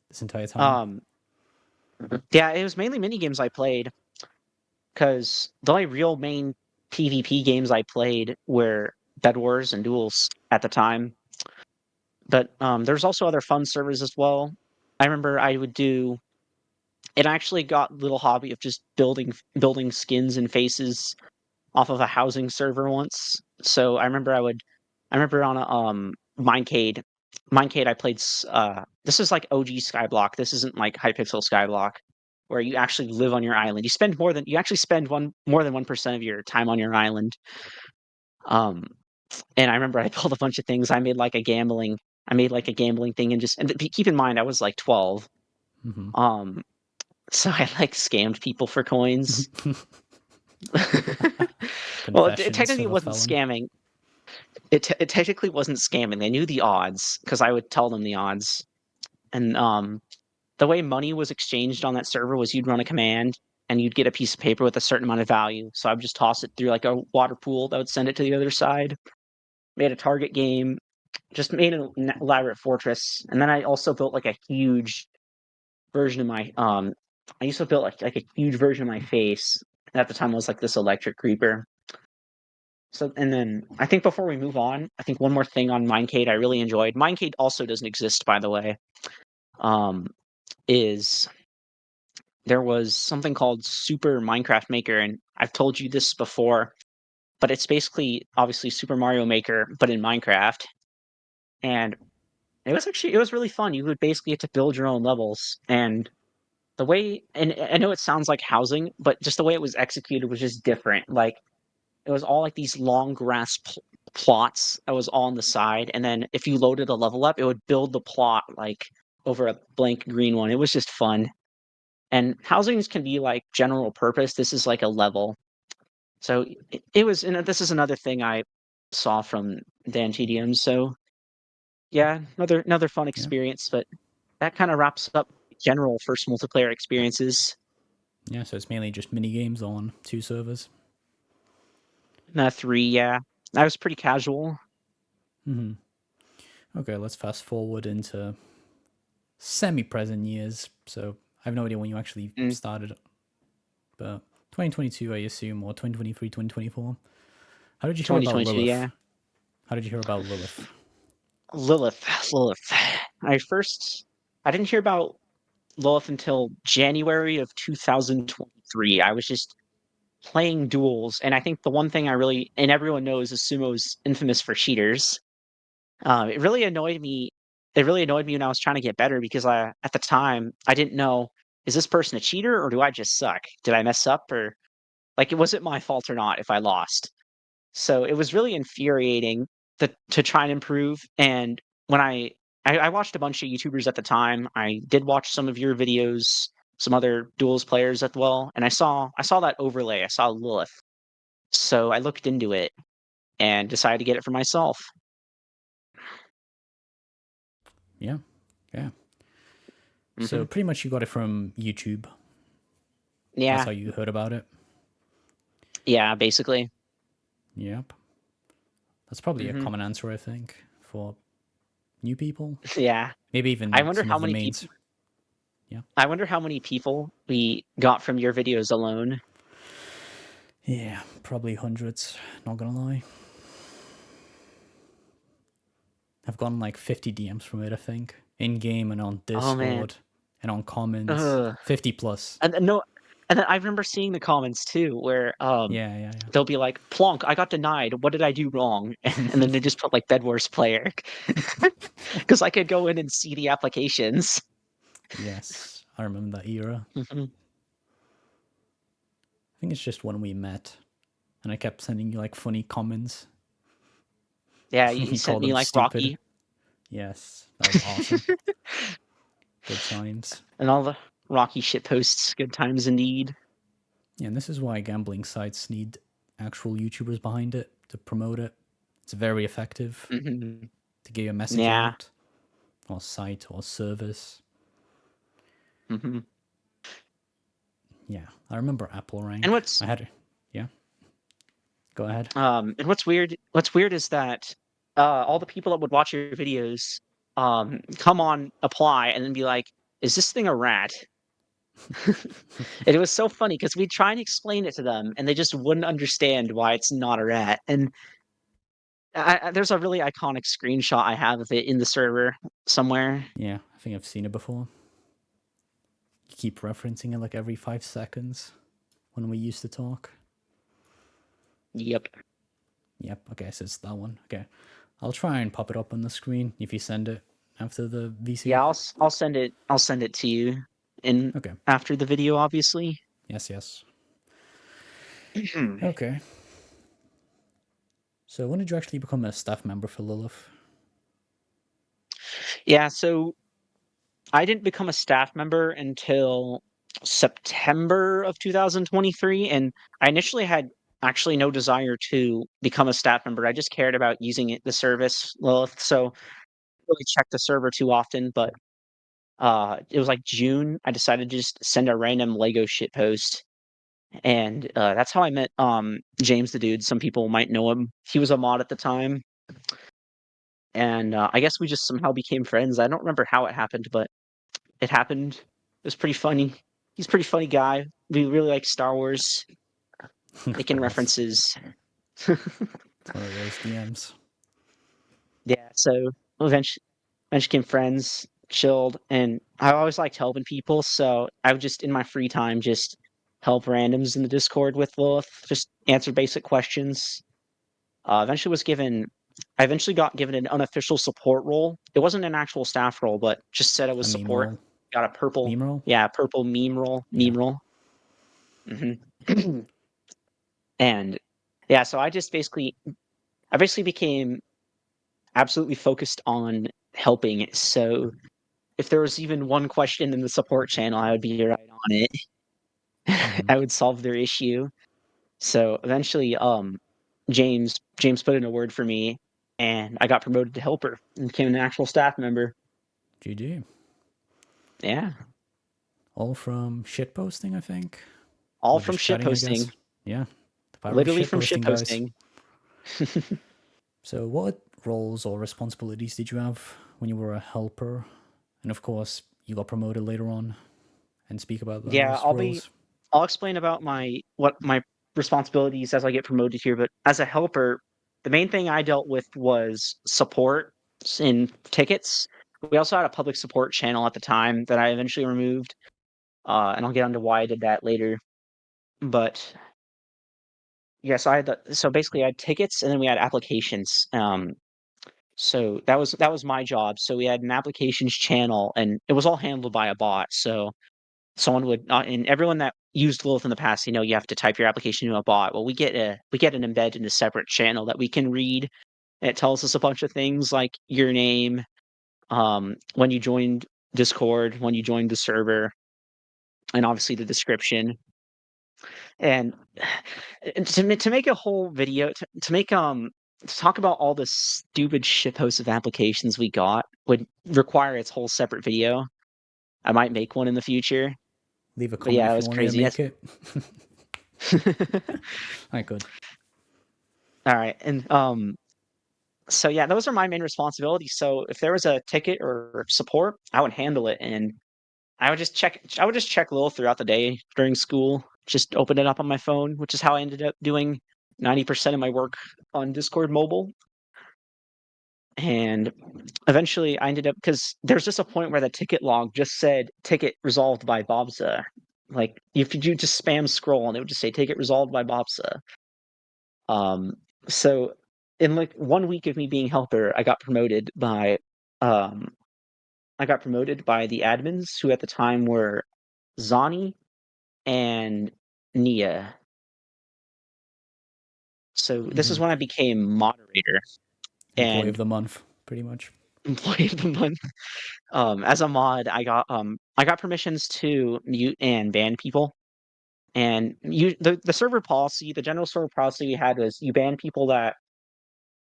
Speaker 1: this entire time.
Speaker 2: Um, yeah, it was mainly mini games I played because the only real main PvP games I played were Bed Wars and Duels at the time. But there's also other fun servers as well. I remember I would do. It actually got a little hobby of just building skins and faces off of a housing server once. So I remember on a Mindcade I played this is like OG Skyblock. This isn't like Hypixel Skyblock where you actually live on your island. You actually spend more than 1% of your time on your island. Um and I remember I built a bunch of things. I made like a gambling thing keep in mind I was like 12.
Speaker 1: Mm-hmm.
Speaker 2: Um so I like scammed people for coins. Well, it
Speaker 1: Confessions
Speaker 2: technically
Speaker 1: of a
Speaker 2: wasn't
Speaker 1: felon.
Speaker 2: scamming. It technically wasn't scamming. They knew the odds because I would tell them the odds. And the way money was exchanged on that server was you'd run a command and you'd get a piece of paper with a certain amount of value. So I would just toss it through like a water pool that would send it to the other side. Made a target game, just made an elaborate fortress, and then I also built like a huge version of my I used to build like a huge version of my face. At the time, it was like this electric creeper. So, and then I think before we move on, I think one more thing on Mindcade I really enjoyed. Mindcade also doesn't exist, by the way. Um, is there was something called Super Minecraft Maker, and I've told you this before, but it's basically obviously Super Mario Maker, but in Minecraft. And it was really fun. You would basically get to build your own levels, and the way, and I know it sounds like housing, but just the way it was executed was just different. Like it was all like these long grass plots that was all on the side, and then if you loaded a level up, it would build the plot like over a blank green one. It was just fun. And housings can be like general purpose. This is like a level. So it was, and this is another thing I saw from Dan TDM. So yeah, another fun
Speaker 1: Yeah.
Speaker 2: experience. But that kind of wraps up general first multiplayer experiences.
Speaker 1: Yeah, so it's mainly just mini games on two servers.
Speaker 2: 3, yeah. I was pretty casual.
Speaker 1: Hmm. Okay, let's fast forward into semi-present years. So I have no idea when you actually
Speaker 2: Mm,
Speaker 1: started, but 2022, I assume, or 2023, 2024. How did you hear about
Speaker 2: 2022,
Speaker 1: Lilith?
Speaker 2: yeah.
Speaker 1: How did you hear about Lilith?
Speaker 2: Lilith, Lilith. I first I didn't hear about Lilith until January of 2023. I was just playing Duels, and I think the one thing I really and everyone knows is Sumo's infamous for cheaters. It really annoyed me. It really annoyed me when I was trying to get better because at the time, I didn't know, is this person a cheater or do I just suck? Did I mess up or like was it my fault or not if I lost? So it was really infuriating to try and improve. And when I watched a bunch of YouTubers at the time, I did watch some of your videos, some other duels players as well, and I saw that overlay. I saw Lilith, so I looked into it and decided to get it for myself.
Speaker 1: Yeah, yeah. So
Speaker 2: Hmm.
Speaker 1: pretty much you got it from YouTube. That's
Speaker 2: Yeah,
Speaker 1: how you heard about it.
Speaker 2: yeah, basically.
Speaker 1: Yep. That's probably a
Speaker 2: Hmm.
Speaker 1: common answer, I think, for new people.
Speaker 2: Yeah.
Speaker 1: Maybe
Speaker 2: I
Speaker 1: even
Speaker 2: wonder
Speaker 1: some
Speaker 2: how
Speaker 1: of the
Speaker 2: many
Speaker 1: mains.
Speaker 2: people.
Speaker 1: Yeah.
Speaker 2: I wonder how many people we got from your videos alone.
Speaker 1: Yeah, probably hundreds, not gonna lie. I've gotten like 50 DMs from it, I think. In game and on
Speaker 2: Oh man.
Speaker 1: Discord and on comments.
Speaker 2: Ugh.
Speaker 1: 50 plus.
Speaker 2: And no, and then I remember seeing the comments too, where
Speaker 1: Yeah, yeah,
Speaker 2: they'll be like, "Plonk, I got denied. What did I do wrong?"
Speaker 1: yeah.
Speaker 2: And then they just put like Bed Wars player, because I could go in and see the applications.
Speaker 1: Yes, I remember that era.
Speaker 2: Mhm.
Speaker 1: I think it's just when we met and I kept sending you like funny comments.
Speaker 2: Yeah, you
Speaker 1: You
Speaker 2: sent
Speaker 1: called
Speaker 2: me
Speaker 1: them
Speaker 2: like
Speaker 1: stupid.
Speaker 2: Rocky
Speaker 1: Yes, that was awesome. Good times.
Speaker 2: and all the Rocky shit posts. Good times indeed.
Speaker 1: Yeah, and this is why gambling sites need actual YouTubers behind it to promote it. It's very effective
Speaker 2: Hmm.
Speaker 1: to get your message
Speaker 2: Yeah.
Speaker 1: out, or site, or service.
Speaker 2: Hmm.
Speaker 1: Yeah, I remember Apple
Speaker 2: And
Speaker 1: Rank.
Speaker 2: what's
Speaker 1: I had it. Yeah, go ahead.
Speaker 2: and what's weird is that all the people that would watch your videos come on apply and then be like, "Is this thing a rat?" And it was so funny because we'd try and explain it to them, and they just wouldn't understand why it's not a rat. And there's a really iconic screenshot I have of it in the server somewhere.
Speaker 1: Yeah, I think I've seen it before. You keep referencing it like every 5 seconds when we used to talk.
Speaker 2: Yep.
Speaker 1: Yep, okay, so it's that one. Okay. I'll try and pop it up on the screen if you send it after the VC.
Speaker 2: Yeah, I'll send it. I'll send it to you in
Speaker 1: Okay.
Speaker 2: after the video, obviously.
Speaker 1: Yes, yes. Okay. So when did you actually become a staff member for Lilith?
Speaker 2: Yeah, so I didn't become a staff member until September of 2023, and I initially had actually no desire to become a staff member. I just cared about using the service, Lilith. So I didn't really check the server too often, but it was like June. I decided to just send a random Lego shit post, and that's how I met James the Dude. Some people might know him. He was a mod at the time, and I guess we just somehow became friends. I don't remember how it happened, but it happened. It was pretty funny. He's a pretty funny guy. We really like Star Wars,
Speaker 1: Of
Speaker 2: making
Speaker 1: course.
Speaker 2: references.
Speaker 1: It's one of those DMs.
Speaker 2: Yeah, so eventually became friends, chilled, and I always liked helping people. So I would just in my free time just help randoms in the Discord with Lilith, just answer basic questions. Eventually was given. I eventually got given an unofficial support role. It wasn't an actual staff role, but just said it
Speaker 1: A
Speaker 2: was
Speaker 1: meme
Speaker 2: support.
Speaker 1: roll.
Speaker 2: Got a purple,
Speaker 1: Meme roll?
Speaker 2: yeah, purple meme role,
Speaker 1: Yeah.
Speaker 2: meme role. Hmm. And yeah, so I basically became absolutely focused on helping. So if there was even one question in the support channel, I would be right on it.
Speaker 1: Hmm.
Speaker 2: I would solve their issue. So eventually, James put in a word for me, and I got promoted to helper and became an actual staff member.
Speaker 1: GG.
Speaker 2: Yeah,
Speaker 1: All from shitposting, I think.
Speaker 2: all
Speaker 1: Or
Speaker 2: from
Speaker 1: just
Speaker 2: shit
Speaker 1: chatting, I
Speaker 2: posting,
Speaker 1: guess. Yeah. The power of
Speaker 2: literally from shit
Speaker 1: shitposting, guys.
Speaker 2: posting.
Speaker 1: So, what roles or responsibilities did you have when you were a helper? And of course, you got promoted later on, and speak about
Speaker 2: Yeah,
Speaker 1: those roles.
Speaker 2: I'll explain about my responsibilities as I get promoted here, but as a helper, the main thing I dealt with was support in tickets. We also had a public support channel at the time that I eventually removed, and I'll get onto why I did that later. But yeah, so basically I had tickets and then we had applications. So that was my job. So we had an applications channel and it was all handled by a bot. So someone would and everyone that used Lilith in the past, you have to type your application to a bot. Well, we get an embed in a separate channel that we can read. And it tells us a bunch of things like your name, when you joined Discord, when you joined the server, and obviously the description. And, to make a whole video to talk about all the stupid shitposts of applications we got would require its whole separate video. I might make one in the future,
Speaker 1: Leave a
Speaker 2: but
Speaker 1: comment
Speaker 2: yeah, that
Speaker 1: if you
Speaker 2: was
Speaker 1: want me to
Speaker 2: crazy.
Speaker 1: make it. I could.
Speaker 2: All right, and so yeah, those are my main responsibilities. So if there was a ticket or support, I would handle it, and I would just check Lilith throughout the day during school. Just open it up on my phone, which is how I ended up doing 90% of my work on Discord mobile. And eventually I ended up because there's just a point where the ticket log just said ticket resolved by BOBSA. Like if you just spam scroll and it would just say ticket resolved by BOBSA. Um, so in like 1 week of me being helper, um I got promoted by the admins who at the time were Zani and Nia. So this is
Speaker 1: Hmm.
Speaker 2: when I became moderator
Speaker 1: Employee of
Speaker 2: and
Speaker 1: the month, pretty much.
Speaker 2: employee of the month. As a mod, I got permissions to mute and ban people. And the server policy, the general server policy we had was you ban people that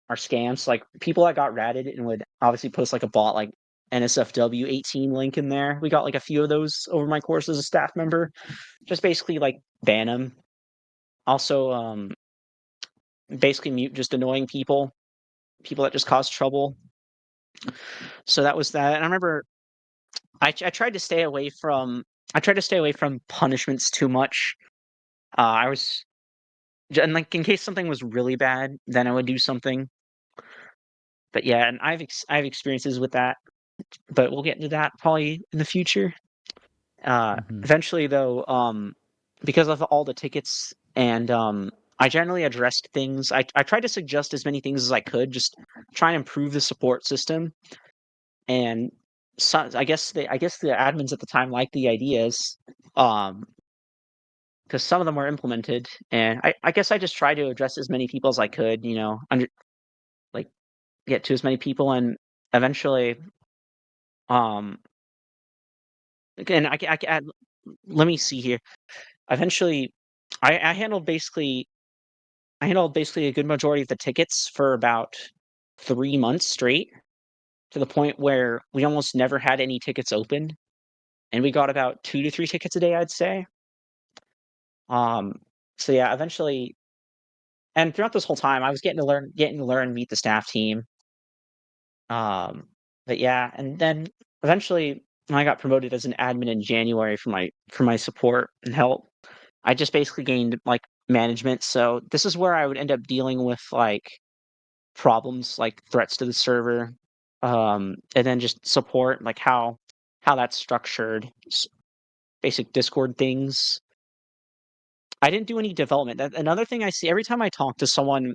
Speaker 2: are scams, like people that got ratted and would obviously post like a bot like NSFW 18 link in there. We got like a few of those over my course as a staff member. Just basically like ban them. Also, basically mute just annoying people, people that just cause trouble. So that was that. And I remember I tried to stay away from punishments too much. I was and like in case something was really bad, then I would do something. But yeah, and I have experiences with that, but we'll get into that probably in the future.
Speaker 1: Hmm.
Speaker 2: Eventually, though, because of all the tickets and I generally addressed things. I tried to suggest as many things as I could, just try and improve the support system. And so, I guess the admins at the time liked the ideas, um, because some of them were implemented. And I guess I just tried to address as many people as I could. Like get to as many people, and eventually, um, again, I can add. Let me see here. Eventually, I handled basically a good majority of the tickets for about 3 months straight, to the point where we almost never had any tickets open, and we got about 2 to 3 tickets a day, I'd say. Um, so yeah, eventually, and throughout this whole time, I was getting to learn, meet the staff team. Um, but yeah, and then eventually, when I got promoted as an admin in January for my support and help, I just basically gained like management. So this is where I would end up dealing with like problems, like threats to the server, and then just support, like how that's structured, basic Discord things. I didn't do any development. Another thing I see every time I talk to someone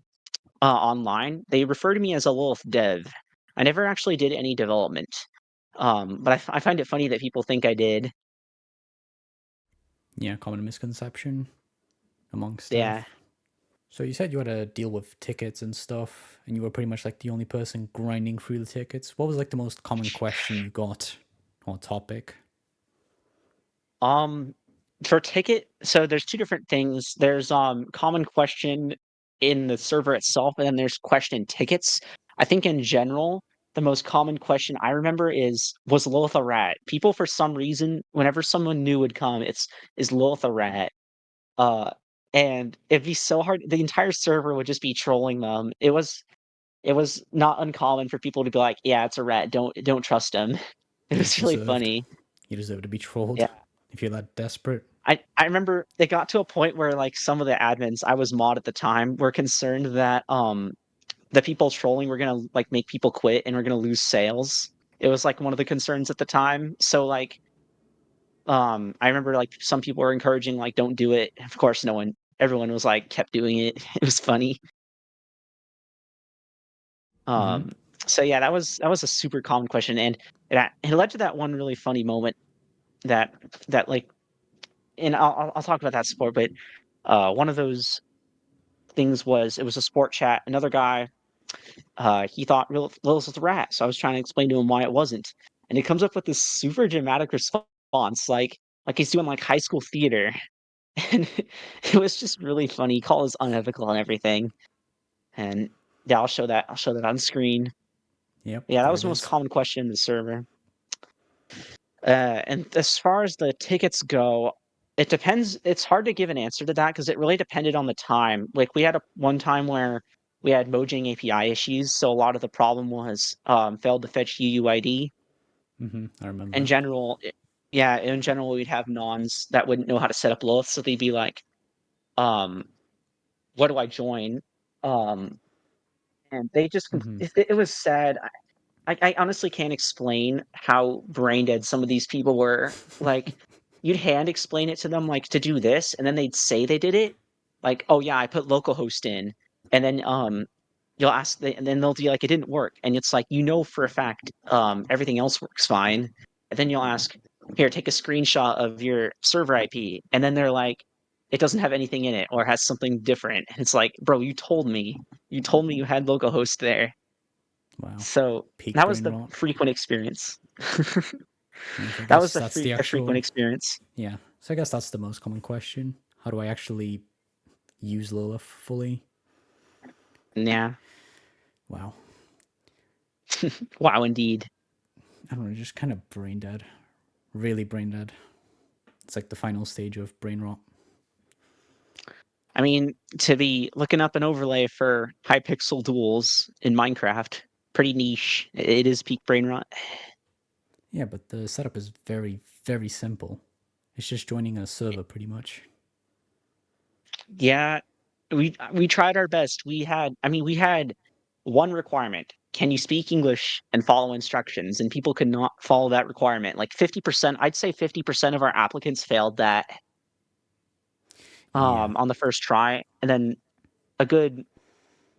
Speaker 2: online, they refer to me as a Lilith dev. I never actually did any development, but I find it funny that people think I did.
Speaker 1: Yeah, common misconception among
Speaker 2: Yeah.
Speaker 1: staff. So you said you had to deal with tickets and stuff, and you were pretty much like the only person grinding through the tickets. What was like the most common question you got or topic?
Speaker 2: Um, for ticket, so there's two different things. There's common question in the server itself, and then there's question tickets. I think in general, the most common question I remember is was Lilith a rat? People for some reason, whenever someone new would come, it's is Lilith a rat? Uh, and it'd be so hard. The entire server would just be trolling them. It was not uncommon for people to be like, "Yeah, it's a rat. Don't trust him." It
Speaker 1: Yeah,
Speaker 2: was
Speaker 1: it's
Speaker 2: really
Speaker 1: deserved.
Speaker 2: funny.
Speaker 1: You deserve to be trolled
Speaker 2: Yeah.
Speaker 1: if you're that desperate.
Speaker 2: I remember it got to a point where, like, some of the admins, I was mod at the time, were concerned that, the people trolling were gonna, like, make people quit and we're gonna lose sales. It was, like, one of the concerns at the time. So, like, I remember, like, some people were encouraging, like, "Don't do it." Of course, everyone was, like, kept doing it. It was funny.
Speaker 1: Mm-hmm.
Speaker 2: Um, so yeah, that was a super common question, and it led to that one really funny moment that like, and I'll talk about that sport, but one of those things was, it was a sport chat. Another guy, he thought Lilith was a rat, so I was trying to explain to him why it wasn't, and he comes up with this super dramatic response, like he's doing like high school theater, and it was just really funny. He called us unethical and everything, and yeah, I'll show that. I'll show that on screen.
Speaker 1: Yep,
Speaker 2: Yeah, that
Speaker 1: there
Speaker 2: was
Speaker 1: it
Speaker 2: the most
Speaker 1: is.
Speaker 2: common question in the server. And as far as the tickets go, it depends. It's hard to give an answer to that because it really depended on the time. Like, we had one time where we had Mojang API issues, so a lot of the problem was failed to fetch UUID.
Speaker 1: Mm-hmm. I remember
Speaker 2: In
Speaker 1: that.
Speaker 2: general, yeah, in general, we'd have nons that wouldn't know how to set up Lilith, so they'd be like, um, "What do I join?" Um, and they just
Speaker 1: Mm-hmm.
Speaker 2: it was sad. I honestly can't explain how brain dead some of these people were. Like, you'd hand explain it to them, like, to do this, and then they'd say they did it. Like, "Oh, yeah, I put localhost in." And then, you'll ask the and then they'll be like, "It didn't work." And it's like, you know for a fact, everything else works fine. And then you'll ask, "Here, take a screenshot of your server IP." And then they're like, "It doesn't have anything in it, or has something different." And it's like, "Bro, you told me. You told me you had localhost there."
Speaker 1: Wow.
Speaker 2: So,
Speaker 1: Peak
Speaker 2: that was
Speaker 1: brain
Speaker 2: the
Speaker 1: rot.
Speaker 2: frequent experience.
Speaker 1: Yeah, so I
Speaker 2: That was
Speaker 1: guess that's the
Speaker 2: the frequent
Speaker 1: actual.
Speaker 2: experience.
Speaker 1: Yeah, so I guess that's the most common question. How do I actually use Lilith fully?
Speaker 2: Yeah.
Speaker 1: Wow.
Speaker 2: Wow, indeed.
Speaker 1: I don't know, just kind of brain dead. Really brain dead. It's like the final stage of brain rot.
Speaker 2: I mean, to be looking up an overlay for Hypixel Duels in Minecraft, pretty niche. It is peak brain rot.
Speaker 1: Yeah, but the setup is very, very simple. It's just joining a server pretty much.
Speaker 2: Yeah, we tried our best. We had one requirement. Can you speak English and follow instructions? And people could not follow that requirement. Like 50%, I'd say 50% of our applicants failed that
Speaker 1: Yeah,
Speaker 2: on the first try. And then a good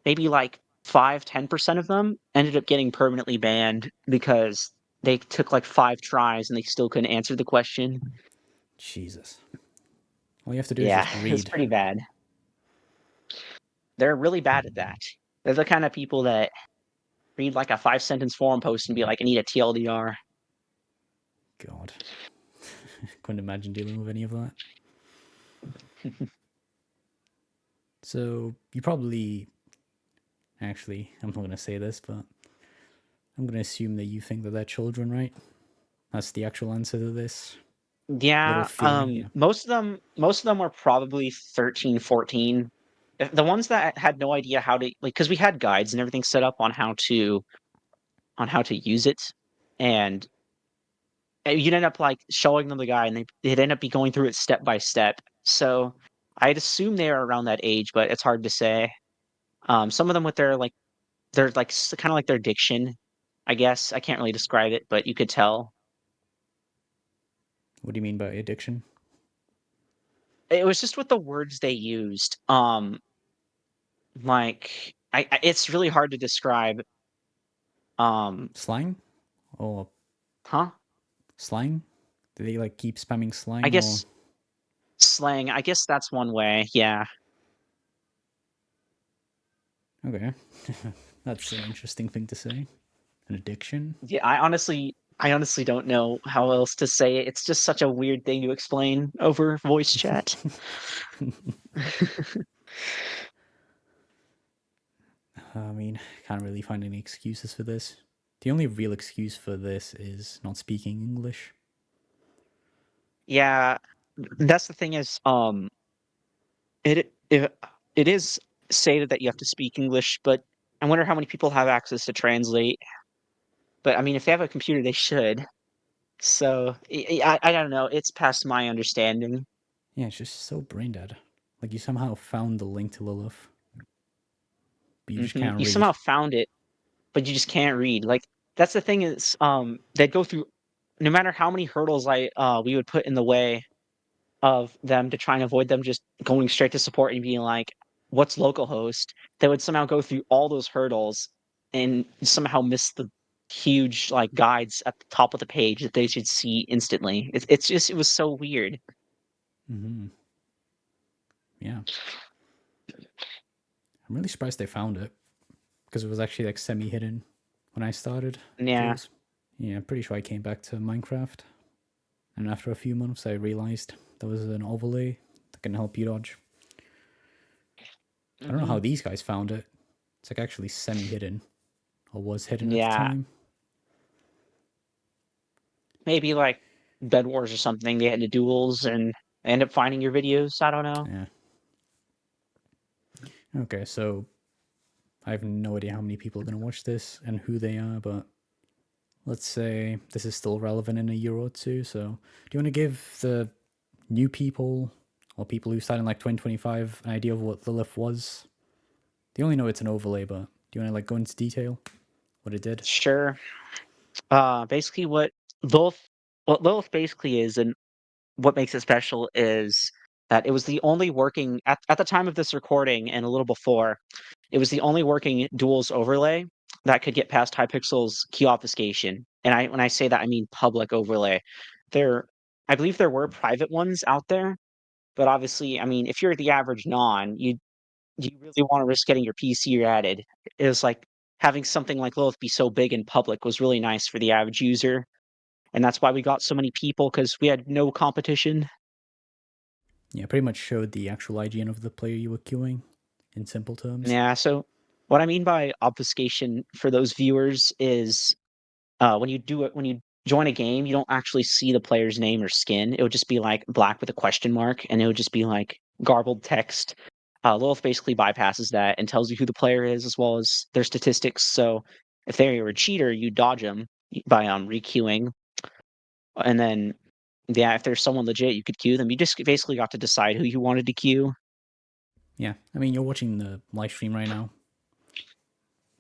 Speaker 2: maybe like 5-10% of them ended up getting permanently banned because they took like 5 tries and they still couldn't answer the question.
Speaker 1: Jesus. All you have to do is
Speaker 2: Yeah,
Speaker 1: just
Speaker 2: it's
Speaker 1: read.
Speaker 2: pretty bad. They're really bad at that. They're the kind of people that read like a 5-sentence forum post and be like, "I need a TLDR."
Speaker 1: God. Couldn't imagine dealing with any of that. So, you probably. Actually, I'm not going to say this, but I'm going to assume that you think that they're children, right? That's the actual answer to this little
Speaker 2: Yeah,
Speaker 1: theory, yeah.
Speaker 2: most of them were probably 13, 14. The ones that had no idea how to, like, because we had guides and everything set up on how to use it, and you'd end up like showing them the guide, and they'd end up be going through it step by step. So I'd assume they are around that age, but it's hard to say. Some of them with their like kind of like their diction, I guess. I can't really describe it, but you could tell.
Speaker 1: What do you mean by addiction?
Speaker 2: It was just with the words they used. Like it's really hard to describe. Um,
Speaker 1: Slang? Or
Speaker 2: huh?
Speaker 1: slang? Do they like keep spamming
Speaker 2: I
Speaker 1: slang or.
Speaker 2: guess slang. I guess that's one way. Yeah.
Speaker 1: Okay. That's an interesting thing to say. An addiction?
Speaker 2: Yeah, I honestly don't know how else to say it. It's just such a weird thing to explain over voice chat.
Speaker 1: I mean, can't really find any excuses for this. The only real excuse for this is not speaking English.
Speaker 2: Yeah, that's the thing is, it is stated that you have to speak English, but I wonder how many people have access to translate. But I mean, if they have a computer, they should. So I don't know. It's past my understanding.
Speaker 1: Yeah, it's just so brain dead. Like you somehow found the link to Lilith, but you just can't
Speaker 2: You
Speaker 1: read.
Speaker 2: somehow found it, but you just can't read. Like that's the thing is, they go through no matter how many hurdles we would put in the way of them to try and avoid them just going straight to support and being like, "What's localhost?" They would somehow go through all those hurdles and somehow miss the huge like guides at the top of the page that they should see instantly. It's just it was so weird.
Speaker 1: Hmm. Yeah, I'm really surprised they found it because it was actually like semi-hidden when I started
Speaker 2: Yeah.
Speaker 1: Duels. Yeah, I'm pretty sure I came back to Minecraft, and after a few months, I realized there was an overlay that can help you dodge. I don't know
Speaker 2: hmm
Speaker 1: how these guys found it. It's like actually semi-hidden, or was hidden at the
Speaker 2: Yeah.
Speaker 1: time.
Speaker 2: Maybe like Bed Wars or something. They had the duels and end up finding your videos. I don't know.
Speaker 1: Yeah. Okay, so I have no idea how many people are going to watch this and who they are, but let's say this is still relevant in a year or two. So, do you want to give the new people or people who started in like 2025 an idea of what Lilith was? They only know it's an overlay, but do you want to like go into detail what it did?
Speaker 2: Sure. Basically, Lilith, what Lilith basically is, and what makes it special is that it was the only working at the time of this recording and a little before. It was the only working duels overlay that could get past Hypixel's key obfuscation. And when I say that, I mean public overlay. There, I believe there were private ones out there, but obviously, I mean, if you're the average non, you really want to risk getting your PC ratted. It was like having something like Lilith be so big in public was really nice for the average user, and that's why we got so many people because we had no competition.
Speaker 1: Yeah, pretty much showed the actual IGN of the player you were queuing in simple terms.
Speaker 2: Yeah, so what I mean by obfuscation for those viewers is when you join a game, you don't actually see the player's name or skin. It would just be like black with a question mark, and it would just be like garbled text. Lilith basically bypasses that and tells you who the player is as well as their statistics. So if they were a cheater, you dodge them by requeuing, and then yeah, if there's someone legit, you could queue them. You just basically got to decide who you wanted to queue.
Speaker 1: Yeah, I mean, you're watching the live stream right now.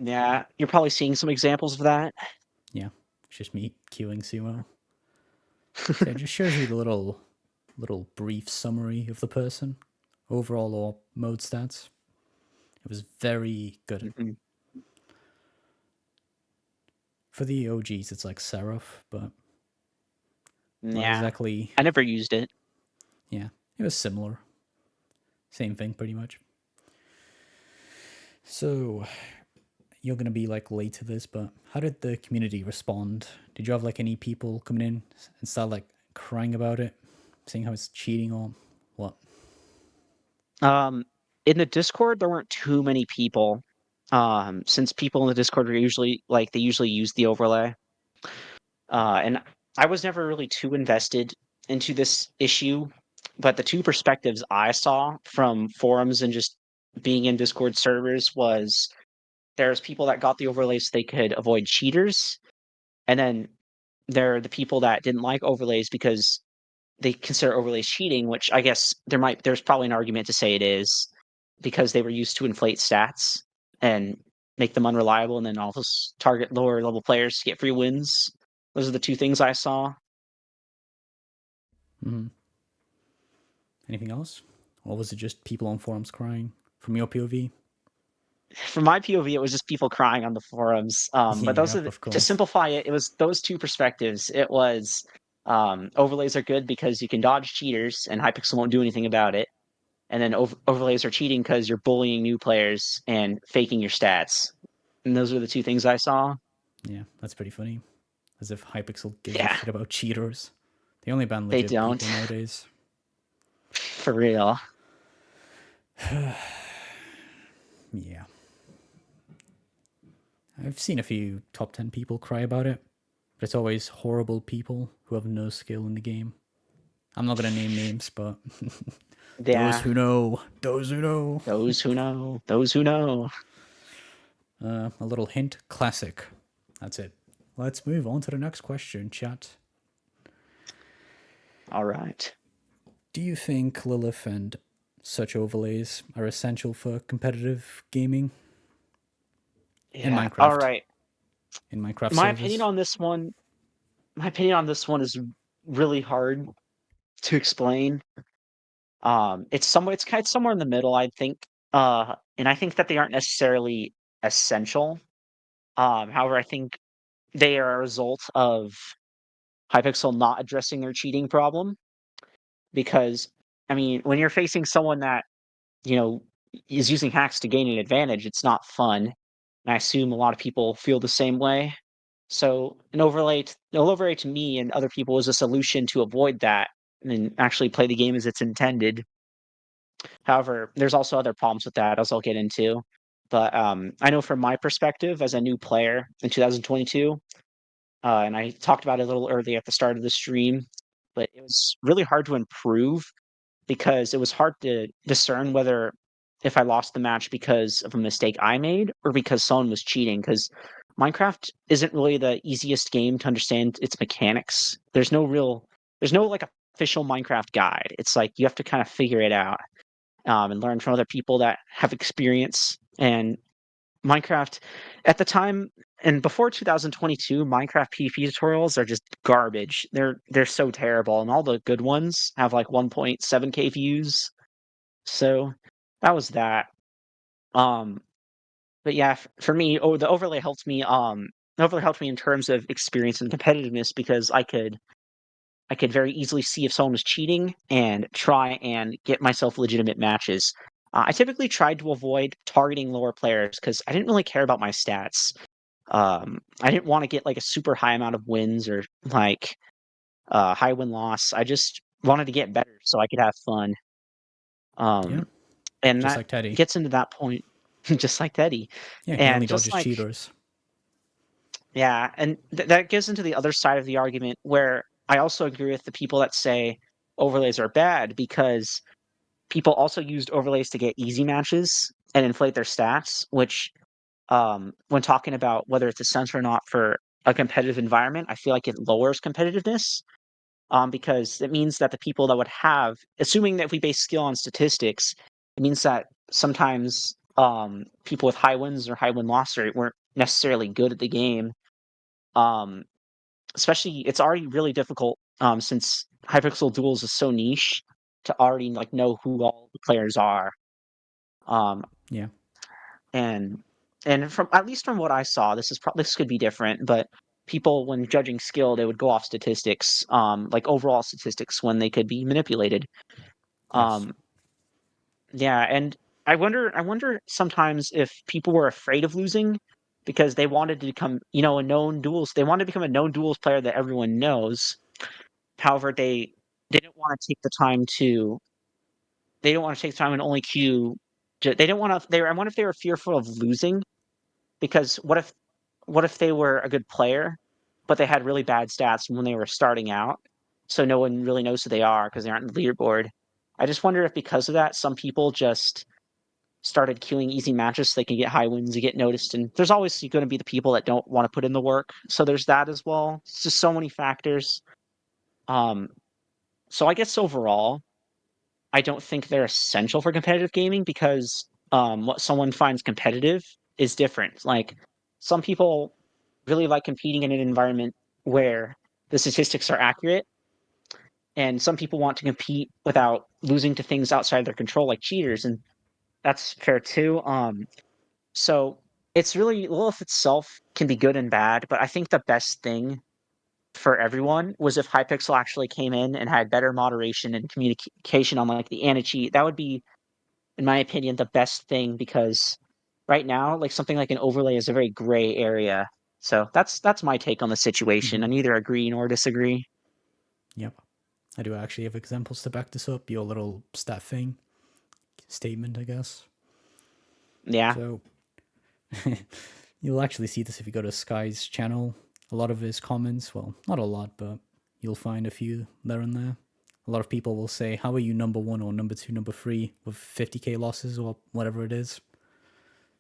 Speaker 2: Yeah, you're probably seeing some examples of that.
Speaker 1: Yeah, it's just me queuing Sumo. So it just shows you the little brief summary of the person, overall or mode stats. It was very good.
Speaker 2: Mhm.
Speaker 1: For the OGs, it's like Seraph, but not
Speaker 2: Yeah,
Speaker 1: exactly.
Speaker 2: I never used it.
Speaker 1: Yeah, it was similar. Same thing, pretty much. So you're gonna be like late to this, but how did the community respond? Did you have like any people coming in and start like crying about it, saying how it's cheating or what?
Speaker 2: Um, in the Discord, there weren't too many people. Since people in the Discord are usually like they usually use the overlay. And I was never really too invested into this issue, but the two perspectives I saw from forums and just being in Discord servers was there's people that got the overlays so they could avoid cheaters, and then there are the people that didn't like overlays because they consider overlays cheating, which I guess there's probably an argument to say it is because they were used to inflate stats and make them unreliable, and then also target lower level players to get free wins. Those are the two things I saw.
Speaker 1: Mm-hmm. Anything else? Or was it just people on forums crying from your POV?
Speaker 2: From my POV, it was just people crying on the forums. But
Speaker 1: Yeah, of
Speaker 2: to
Speaker 1: course.
Speaker 2: simplify it, it was those two perspectives. It was overlays are good because you can dodge cheaters, and Hypixel won't do anything about it. And then overlays are cheating because you're bullying new players and faking your stats. And those are the two things I saw.
Speaker 1: Yeah, that's pretty funny. As if Hypixel gives a
Speaker 2: Yeah,
Speaker 1: shit about cheaters. They only ban
Speaker 2: they
Speaker 1: legit
Speaker 2: don't.
Speaker 1: people nowadays.
Speaker 2: For real.
Speaker 1: Yeah. I've seen a few top 10 people cry about it, but it's always horrible people who have no skill in the game. I'm not gonna name names, but those
Speaker 2: Yeah,
Speaker 1: who know, those who know.
Speaker 2: those who know, those who know.
Speaker 1: A little hint, classic. That's it. Let's move on to the next question, chat.
Speaker 2: All right.
Speaker 1: Do you think Lilith and such overlays are essential for competitive gaming in
Speaker 2: Yeah. All
Speaker 1: Minecraft?
Speaker 2: right.
Speaker 1: In Minecraft
Speaker 2: My opinion
Speaker 1: servers?
Speaker 2: on this one, my opinion on this one is really hard to explain. It's somewhere in the middle, I think. And I think that they aren't necessarily essential. However, I think they are a result of Hypixel not addressing their cheating problem. Because, I mean, when you're facing someone that, you know, is using hacks to gain an advantage, it's not fun. And I assume a lot of people feel the same way. So an overlay to me and other people is a solution to avoid that and actually play the game as it's intended. However, there's also other problems with that, as I'll get into. But I know from my perspective as a new player in 2022, and I talked about it a little early at the start of the stream, but it was really hard to improve because it was hard to discern whether if I lost the match because of a mistake I made or because someone was cheating. Because Minecraft isn't really the easiest game to understand its mechanics. There's no like official Minecraft guide. It's like you have to kind of figure it out and learn from other people that have experience. And Minecraft at the time and before 2022, Minecraft PvP tutorials are just garbage. They're so terrible, and all the good ones have like 1.7K views. So that was that. Um, but yeah, for me, the overlay helped me. The overlay helped me in terms of experience and competitiveness because I could very easily see if someone was cheating and try and get myself legitimate matches. I typically tried to avoid targeting lower players because I didn't really care about my stats. I didn't want to get like a super high amount of wins or like high win loss. I just wanted to get better so I could have fun.
Speaker 1: Yeah,
Speaker 2: Um, and
Speaker 1: just
Speaker 2: that
Speaker 1: like Teddy.
Speaker 2: gets into that point, just like Teddy,
Speaker 1: Yeah, he only
Speaker 2: and just
Speaker 1: dodges
Speaker 2: like
Speaker 1: cheaters.
Speaker 2: yeah, and that gets into the other side of the argument where I also agree with the people that say overlays are bad because people also used overlays to get easy matches and inflate their stats, which when talking about whether it's essential or not for a competitive environment, I feel like it lowers competitiveness because it means that the people that would have, assuming that if we base skill on statistics, it means that sometimes people with high wins or high win loss rate weren't necessarily good at the game. Um, Especially, it's already really difficult since Hypixel Duels is so niche to already like know who all the players are. Um,
Speaker 1: Yeah.
Speaker 2: and from at least from what I saw, this could be different, but people when judging skill, they would go off statistics, like overall statistics when they could be manipulated.
Speaker 1: Yes.
Speaker 2: Um, yeah, and I wonder sometimes if people were afraid of losing because they wanted to become, a known duels. They wanted to become a known duels player that everyone knows. However, they didn't want to take the time to. They don't want to take the time and only queue. They didn't want to. I wonder if they were fearful of losing because what if they were a good player, but they had really bad stats when they were starting out, so no one really knows who they are because they aren't in the leaderboard. I just wonder if because of that, some people just started queuing easy matches so they can get high wins and get noticed. And there's always going to be the people that don't want to put in the work, so there's that as well. It's just so many factors. Um, so I guess overall, I don't think they're essential for competitive gaming because what someone finds competitive is different. Like some people really like competing in an environment where the statistics are accurate, and some people want to compete without losing to things outside their control, like cheaters, and that's fair too. So it's really Lilith itself can be good and bad, but I think the best thing for everyone was if Hypixel actually came in and had better moderation and communication on like the anti cheat. That would be in my opinion, the best thing because right now, like something like an overlay is a very gray area. So that's my take on the situation. I
Speaker 1: Mm-hmm.
Speaker 2: neither agree nor disagree.
Speaker 1: Yep. I do actually have examples to back this up. Your little stat thing statement, I guess.
Speaker 2: Yeah.
Speaker 1: So you'll actually see this if you go to Sky's channel. A lot of his comments, well, not a lot, but you'll find a few there and there. A lot of people will say, "How are you number one or number two, number three with 50k losses or whatever it is?"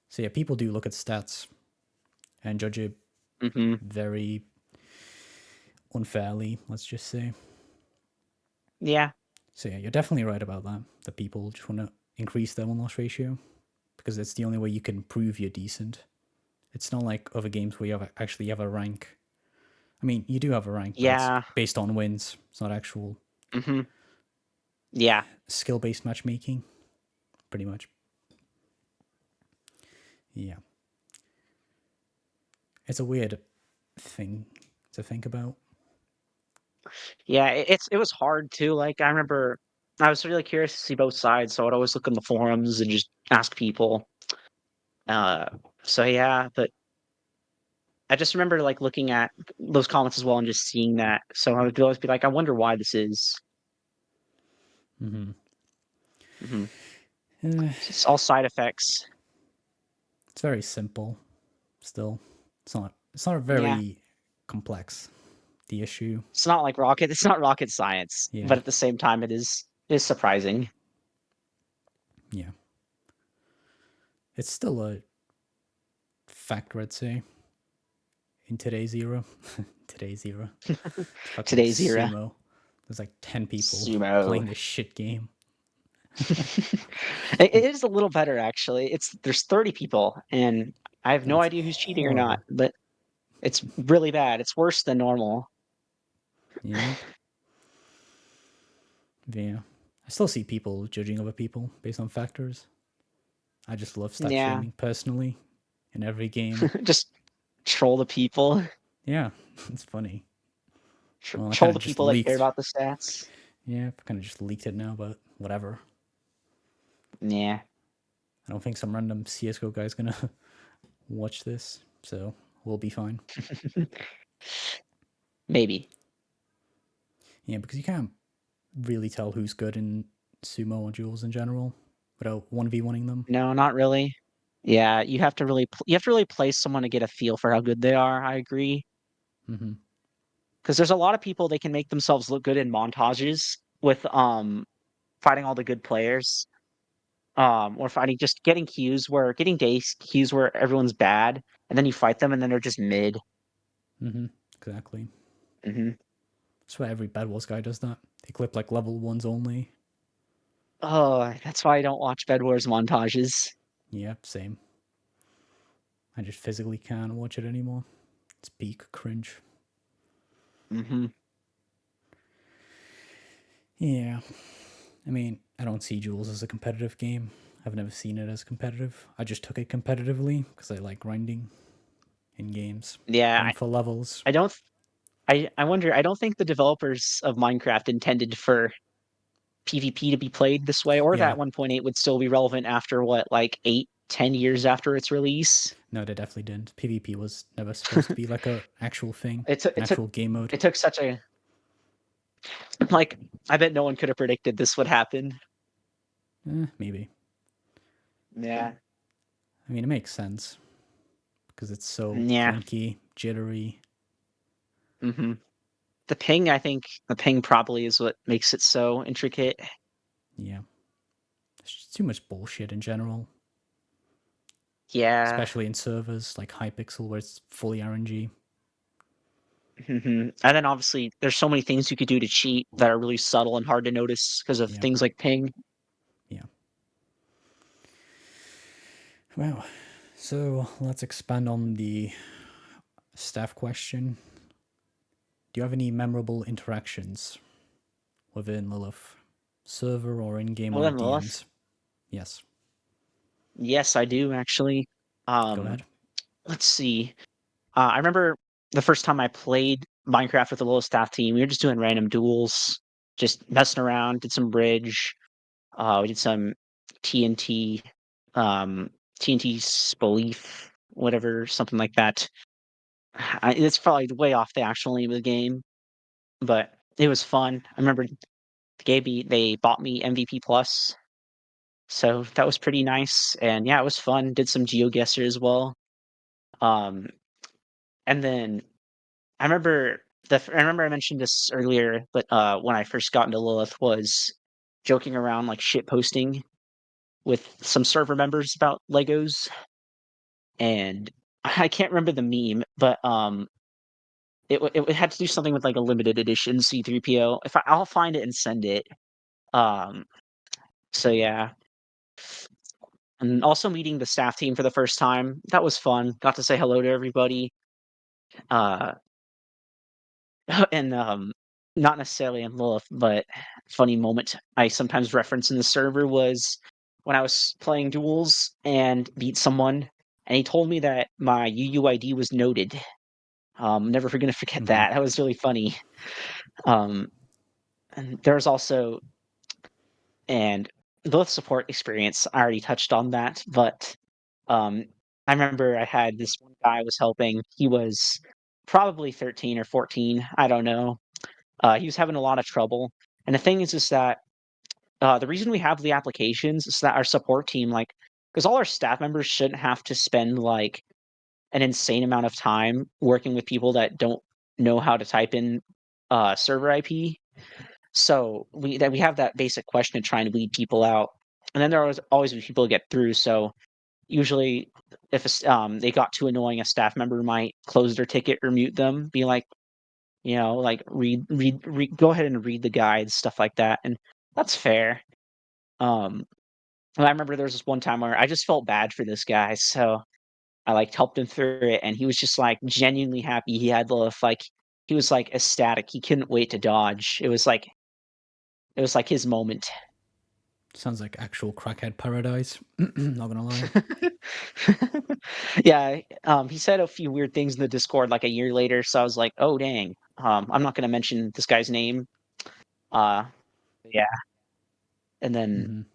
Speaker 1: So yeah, people do look at stats and judge it
Speaker 2: Hmm.
Speaker 1: very unfairly. Let's just say.
Speaker 2: Yeah.
Speaker 1: So yeah, you're definitely right about that. That people just want to increase their win-loss ratio because it's the only way you can prove you're decent. It's not like other games where you actually have a rank. I mean, you do have a rank, but it's
Speaker 2: Yeah.
Speaker 1: based on wins. It's not actual
Speaker 2: Hmm. Yeah.
Speaker 1: skill-based matchmaking, pretty much. Yeah, it's a weird thing to think about.
Speaker 2: Yeah. It was hard too. Like I remember I was really curious to see both sides, so I'd always look in the forums and just ask people. Uh, so yeah, but I just remember like looking at those comments as well and just seeing that. So I would always be like, I wonder why this is.
Speaker 1: Mm-hmm.
Speaker 2: Hmm.
Speaker 1: Uh,
Speaker 2: It's all side effects.
Speaker 1: it's very simple. Still, it's not. It's not
Speaker 2: Yeah.
Speaker 1: very complex. The issue.
Speaker 2: It's not like rocket. It's not rocket science,
Speaker 1: Yeah,
Speaker 2: but at the same time, it is surprising.
Speaker 1: yeah. It's still a factor, I'd say, in today's era. Today's era. It's fucking
Speaker 2: Today's era.
Speaker 1: sumo. There's like 10 people
Speaker 2: Sumo.
Speaker 1: playing this shit game.
Speaker 2: It is a little better actually. There's 30 people, and I have no
Speaker 1: That's
Speaker 2: idea who's cheating or not,
Speaker 1: horrible.
Speaker 2: but it's really bad. It's worse than normal.
Speaker 1: Yep. Yeah. I still see people judging other people based on factors. I just love stat
Speaker 2: Yeah,
Speaker 1: shaming personally in every game.
Speaker 2: just troll the people.
Speaker 1: Yeah, it's funny. Well, I kind
Speaker 2: Troll
Speaker 1: of
Speaker 2: the
Speaker 1: just
Speaker 2: people that care
Speaker 1: leaked.
Speaker 2: about the stats.
Speaker 1: Yeah, I kind of just leaked it now, but whatever.
Speaker 2: Yeah.
Speaker 1: I don't think some random CSGO guy's gonna watch this, so we'll be fine.
Speaker 2: Maybe.
Speaker 1: Yeah, because you can't really tell who's good in sumo or duels in general without 1v1ing them.
Speaker 2: No, not really. Yeah, you have to really play someone to get a feel for how good they are. I agree.
Speaker 1: Mm-hmm.
Speaker 2: Because there's a lot of people they can make themselves look good in montages with fighting all the good players. Or fighting just getting day cues where everyone's bad, and then you fight them and then they're just mid.
Speaker 1: Mm-hmm. Exactly.
Speaker 2: Hmm.
Speaker 1: That's why every Bad Wars guy does that. They clip like level ones only.
Speaker 2: Oh, that's why I don't watch Bed Wars montages.
Speaker 1: Yeah, same. I just physically can't watch it anymore. It's peak cringe.
Speaker 2: Hmm.
Speaker 1: Yeah. I mean, I don't see Duels as a competitive game. I've never seen it as competitive. I just took it competitively because I like grinding in games,
Speaker 2: Yeah,
Speaker 1: going for levels.
Speaker 2: I don't. I wonder. I don't think the developers of Minecraft intended for PvP to be played this way, or
Speaker 1: Yeah,
Speaker 2: that 1.8 would still be relevant after what, like 8, 10 years after its release.
Speaker 1: no, they definitely didn't. PvP was never supposed to be like a actual thing,
Speaker 2: It took
Speaker 1: an
Speaker 2: it took
Speaker 1: actual game mode.
Speaker 2: it took such a like. I bet no one could have predicted this would happen.
Speaker 1: Maybe.
Speaker 2: Yeah.
Speaker 1: I mean, it makes sense because it's so
Speaker 2: Yeah.
Speaker 1: clunky, jittery.
Speaker 2: Hmm. I think the ping probably is what makes it so intricate.
Speaker 1: Yeah, it's just too much bullshit in general,
Speaker 2: Yeah.
Speaker 1: especially in servers like Hypixel where it's fully RNG.
Speaker 2: Hmm. And then obviously there's so many things you could do to cheat that are really subtle and hard to notice because of
Speaker 1: Yeah,
Speaker 2: things like ping.
Speaker 1: yeah. Well, so let's expand on the staff question. Do you have any memorable interactions within Lilith, server or in game
Speaker 2: Well
Speaker 1: or
Speaker 2: then, Lilith.
Speaker 1: DMs? Yes,
Speaker 2: Yes, I do actually.
Speaker 1: go
Speaker 2: Um,
Speaker 1: ahead.
Speaker 2: let's see. I remember the first time I played Minecraft with the little staff team. We were just doing random duels, just messing around. Did some bridge. We did some TNT, um, TNT Spleef, whatever, something like that. It's probably way off the actual name of the game, but it was fun. I remember they bought me MVP plus, so that was pretty nice. And yeah, it was fun. Did some GeoGuessr as well. Um, and then I remember I remember I mentioned this earlier, but when I first got into Lilith was joking around like shit posting with some server members about Legos, and I can't remember the meme, but it had to do something with like a limited edition C3PO. I'll find it and send it. Um, so yeah, and also meeting the staff team for the first time, that was fun. Got to say hello to everybody. Uh, and not necessarily in Lilith, but funny moment I sometimes reference in the server was when I was playing Duels and beat someone, and he told me that my UUID was noted. Never gonna forget
Speaker 1: Mm-hmm.
Speaker 2: that. That was really funny. Um, and there's also and Lilith support experience. I already touched on that, but um, I remember I had this one guy I was helping. He was probably 13 or 14. I don't know. He was having a lot of trouble. And the thing is that the reason we have the applications is that our support team, like, because all our staff members shouldn't have to spend like an insane amount of time working with people that don't know how to type in server IP. So we have that basic question to try and weed people out, and then there are always be people who get through. So usually, if they got too annoying, a staff member might close their ticket or mute them, be like, like read, go ahead and read the guides, stuff like that, and that's fair. Um, and I remember there was this one time where I just felt bad for this guy, so I like helped him through it, and he was just like genuinely happy. He had the like he was like ecstatic. He couldn't wait to dodge. It was like his moment.
Speaker 1: Sounds like actual crackhead paradise. Not gonna lie.
Speaker 2: Yeah, he said a few weird things in the Discord like a year later, so I was like, oh dang. I'm not gonna mention this guy's name. Uh, yeah, and then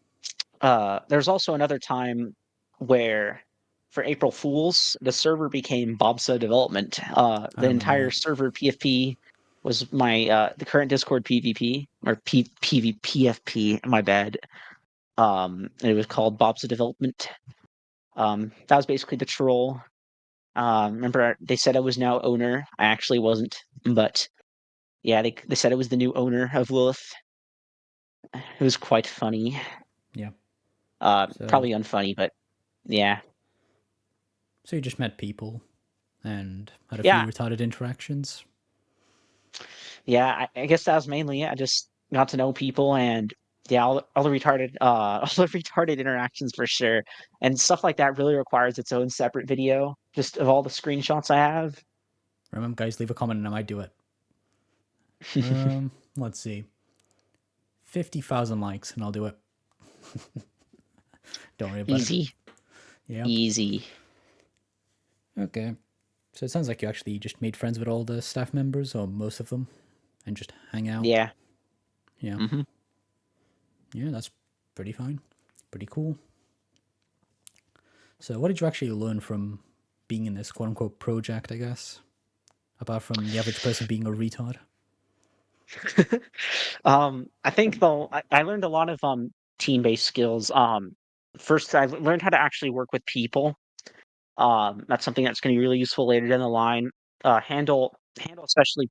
Speaker 1: Mm-hmm.
Speaker 2: there's also another time where for April Fools, the server became BOBSA development.
Speaker 1: I
Speaker 2: The
Speaker 1: remember
Speaker 2: entire
Speaker 1: that.
Speaker 2: server PFP was my the current Discord PvP or PvPFP. My bad. It was called BOBSA development. That was basically the troll. Remember they said I was now owner. I actually wasn't, but yeah, they said it was the new owner of Lilith. It was quite funny.
Speaker 1: Yeah. So
Speaker 2: Probably unfunny, but yeah.
Speaker 1: so you just met people and had a few
Speaker 2: Yeah,
Speaker 1: retarded interactions.
Speaker 2: yeah, I guess that was mainly it. I just got to know people and yeah, all the retarded all the retarded interactions for sure. And stuff like that really requires its own separate video, just of all the screenshots I have.
Speaker 1: Remember, guys, leave a comment and I might do it. Let's see. 50,000 likes and I'll do it. Don't worry about it.
Speaker 2: Easy.
Speaker 1: Yep.
Speaker 2: Easy.
Speaker 1: Okay. So it sounds like you actually just made friends with all the staff members or most of them and just hang out.
Speaker 2: Yeah.
Speaker 1: Yeah.
Speaker 2: Hmm.
Speaker 1: Yeah, that's pretty fine. Pretty cool. So what did you actually learn from being in this quote unquote project, I guess? Apart from the average person being a retard?
Speaker 2: I think though I learned a lot of team-based skills. First I learned how to actually work with people. That's something that's going to be really useful later down the line. Handle especially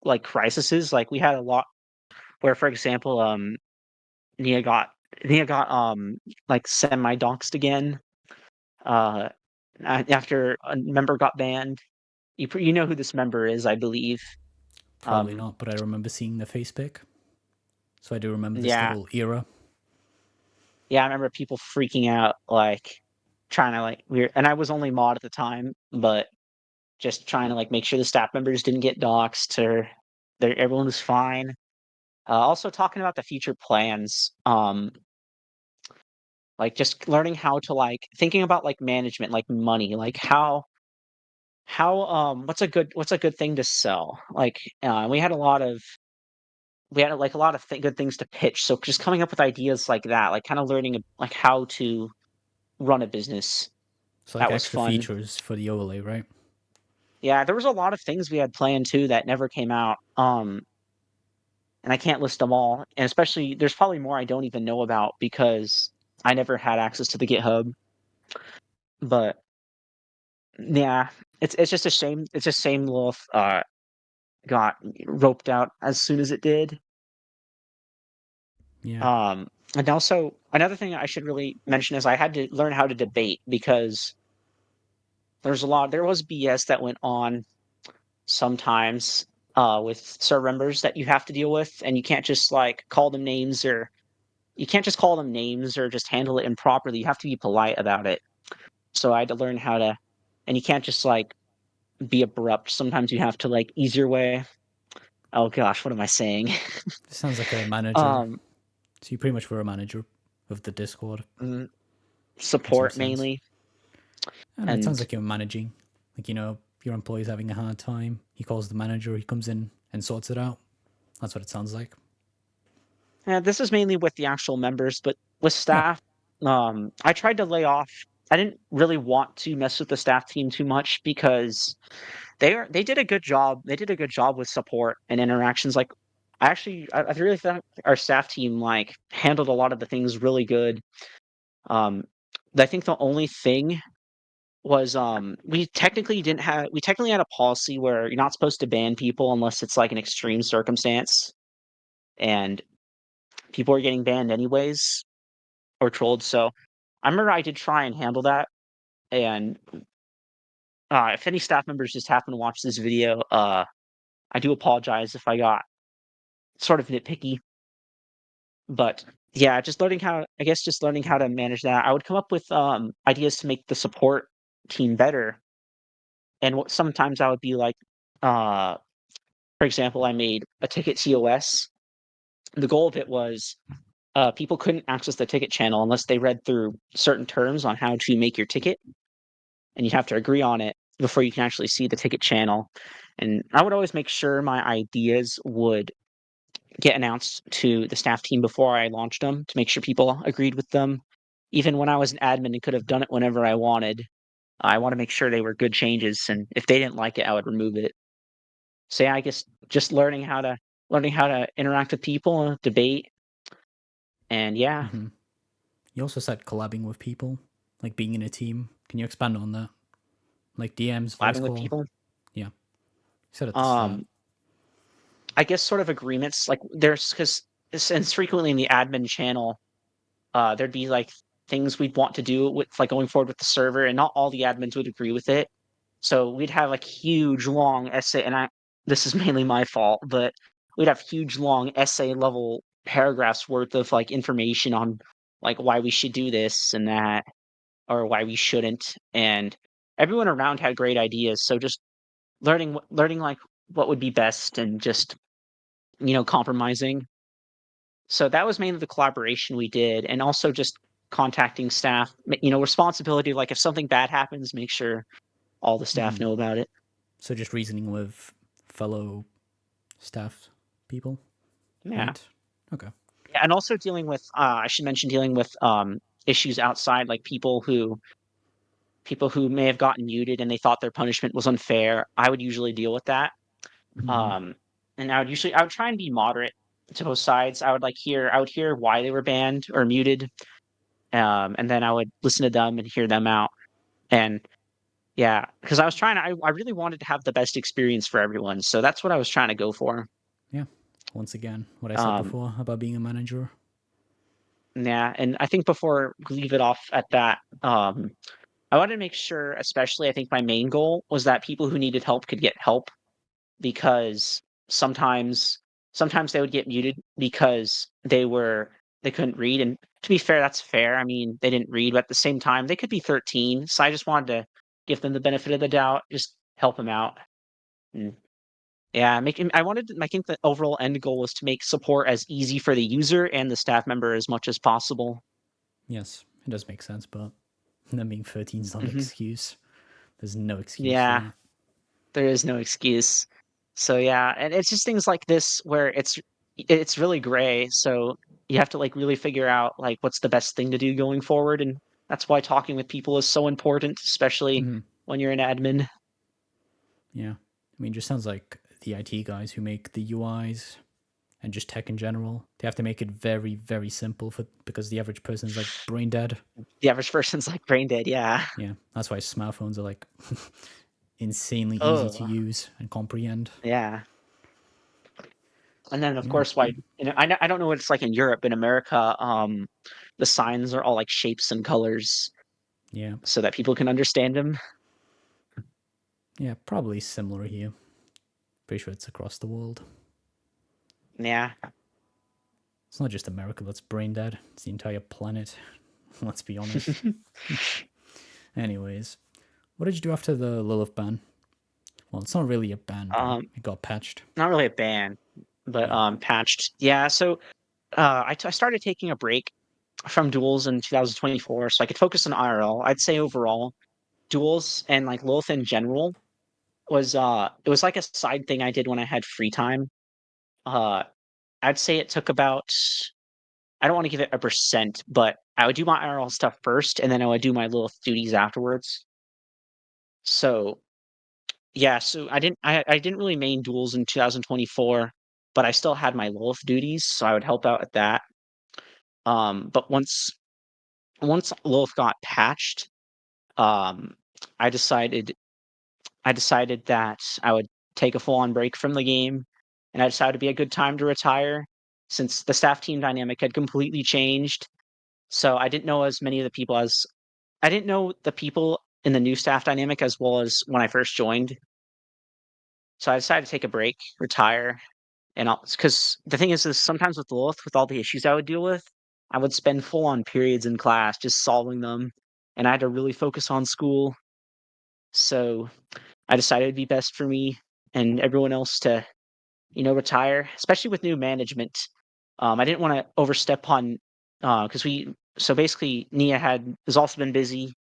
Speaker 2: like crises. Like we had a lot where, for example, Nia got Nia got like semi doxed again. Uh, after a member got banned. You know who this member is, I believe.
Speaker 1: Probably
Speaker 2: Um,
Speaker 1: not, but I remember seeing the face pic. So I do remember this
Speaker 2: yeah,
Speaker 1: little era.
Speaker 2: yeah, I remember people freaking out, like trying to like weird. And I was only mod at the time, but just trying to like make sure the staff members didn't get doxed or everyone was fine. Also talking about the future plans. Like just learning how to like thinking about like management, like money, like how what's a good thing to sell. Like we had like a lot of good things to pitch. So just coming up with ideas like that, like kind of learning like how to run a business.
Speaker 1: So like
Speaker 2: That was
Speaker 1: extra
Speaker 2: fun.
Speaker 1: features for the overlay, right?
Speaker 2: Yeah, there was a lot of things we had planned too that never came out. And I can't list them all. And especially there's probably more I don't even know about because I never had access to the GitHub. But yeah, it's just a shame. It's a shame, Lilith. got roped out as soon as it did.
Speaker 1: Yeah.
Speaker 2: And also another thing I should really mention is I had to learn how to debate because there was BS that went on sometimes with server members that you have to deal with, and you can't just like call them names or you can't just call them names or just handle it improperly. You have to be polite about it. So I had to learn how to, and you can't just like be abrupt. Sometimes you have to like ease your way. Oh gosh, what am I saying?
Speaker 1: This sounds like a manager.
Speaker 2: um,
Speaker 1: So you pretty much were a manager of the Discord
Speaker 2: mm,
Speaker 1: in some
Speaker 2: support
Speaker 1: sense.
Speaker 2: mainly,
Speaker 1: I don't know, it sounds
Speaker 2: and
Speaker 1: like you're managing. Like, your employee's having a hard time. He calls the manager, he comes in and sorts it out. That's what it sounds like.
Speaker 2: this is mainly with the actual members, but with
Speaker 1: Yeah.
Speaker 2: staff, I tried to lay off. I didn't really want to mess with the staff team too much because they did a good job. They did a good job with support and interactions. Like, I really thought our staff team like handled a lot of the things really good. Um, I think the only thing was we technically had a policy where you're not supposed to ban people unless it's like an extreme circumstance, and people are getting banned anyways or trolled. So I remember I did try and handle that. And if any staff members just happen to watch this video, I do apologize if I got sort of nitpicky. But yeah, just learning how to manage that. I would come up with ideas to make the support team better. And sometimes I would be like, uh, for example, I made a ticket TOS. The goal of it was people couldn't access the ticket channel unless they read through certain terms on how to make your ticket, and you have to agree on it before you can actually see the ticket channel. And I would always make sure my ideas would get announced to the staff team before I launched them to make sure people agreed with them. Even when I was an admin and could have done it whenever I wanted, I want to make sure they were good changes, and if they didn't like it, I would remove it. So yeah, I guess just learning how to interact with people, debate, and yeah,
Speaker 1: Hmm. You also said collabing with people, like being in a team. Can you expand on that? Like DMs, voice
Speaker 2: collabing with
Speaker 1: call?
Speaker 2: people.
Speaker 1: Yeah. You said at the start.
Speaker 2: Um, I guess sort of agreements like there's because since frequently in the admin channel, there'd be like things we'd want to do with like going forward with the server, and not all the admins would agree with it. So we'd have like huge long essay, and I this is mainly my fault, but we'd have huge long essay level paragraphs worth of like information on like why we should do this and that or why we shouldn't. And everyone around had great ideas. So just learning like what would be best and just compromising. So that was mainly the collaboration we did, and also just contacting staff. Responsibility. Like if something bad happens, make sure all the staff
Speaker 1: Hmm.
Speaker 2: know about it.
Speaker 1: So just reasoning with fellow staff people,
Speaker 2: Yeah.
Speaker 1: right? Okay.
Speaker 2: Yeah, and also dealing with I should mention dealing with issues outside, like people who may have gotten muted and they thought their punishment was unfair. I would usually deal with that.
Speaker 1: Hmm.
Speaker 2: Um and I would try and be moderate to both sides. I would hear why they were banned or muted. And then I would listen to them and hear them out. And yeah, because I really wanted to have the best experience for everyone. So that's what I was trying to go for.
Speaker 1: Yeah. Once again, what I said
Speaker 2: Um
Speaker 1: before about being a manager.
Speaker 2: yeah, and I think before we leave it off at that, I wanted to make sure, especially I think my main goal was that people who needed help could get help because sometimes they would get muted because they couldn't read. And to be fair, that's fair. I mean, they didn't read, but at the same time, they could be 13. So I just wanted to give them the benefit of the doubt, just help them out. And yeah, I think the overall end goal was to make support as easy for the user and the staff member as much as possible.
Speaker 1: Yes, it does make sense, but them being 13 is not an
Speaker 2: Hmm.
Speaker 1: excuse. There's no excuse for
Speaker 2: Yeah,
Speaker 1: that.
Speaker 2: there is no excuse. So yeah, and it's just things like this where it's really gray. So you have to like really figure out like what's the best thing to do going forward, and that's why talking with people is so important, especially
Speaker 1: Hmm.
Speaker 2: when you're an admin.
Speaker 1: Yeah. I mean, it just sounds like the IT guys who make the UIs and just tech in general. They have to make it very, very simple because the average person's like brain dead.
Speaker 2: The average person's like brain dead. Yeah.
Speaker 1: Yeah, that's why smartphones are like insanely easy to
Speaker 2: Oh,
Speaker 1: use and comprehend.
Speaker 2: yeah. And then, of
Speaker 1: Yeah.
Speaker 2: course, why I don't know what it's like in Europe. In America, the signs are all like shapes and colors
Speaker 1: Yeah.
Speaker 2: so that people can understand them.
Speaker 1: Yeah, probably similar here. Pretty sure it's across the world.
Speaker 2: Yeah.
Speaker 1: It's not just America that's brain dead, it's the entire planet. Let's be honest. Anyways, what did you do after the Lilith ban? Well, it's not really a ban, but
Speaker 2: um,
Speaker 1: it got patched.
Speaker 2: Not really a ban, but
Speaker 1: Yeah.
Speaker 2: patched. Yeah. So I started taking a break from Duels in 2024, so I could focus on IRL. I'd say overall, Duels and like Lilith in general was it was like a side thing I did when I had free time. Uh, I'd say it took about, I don't want to give it a percent, but I would do my IRL stuff first, and then I would do my Lilith duties afterwards. So yeah, so I didn't really main Duels in 2024, but I still had my Lilith duties, so I would help out at that. But once Lilith got patched, um, I decided I decided that I would take a full-on break from the game, and I decided it'd be a good time to retire since the staff team dynamic had completely changed. So I didn't know the people in the new staff dynamic as well as when I first joined. So I decided to take a break, retire, and because the thing is sometimes with Lilith, with all the issues I would deal with, I would spend full on periods in class just solving them, and I had to really focus on school. So I decided it'd be best for me and everyone else to, retire, especially with new management. I didn't want to overstep on because we so basically Nia has also been busy.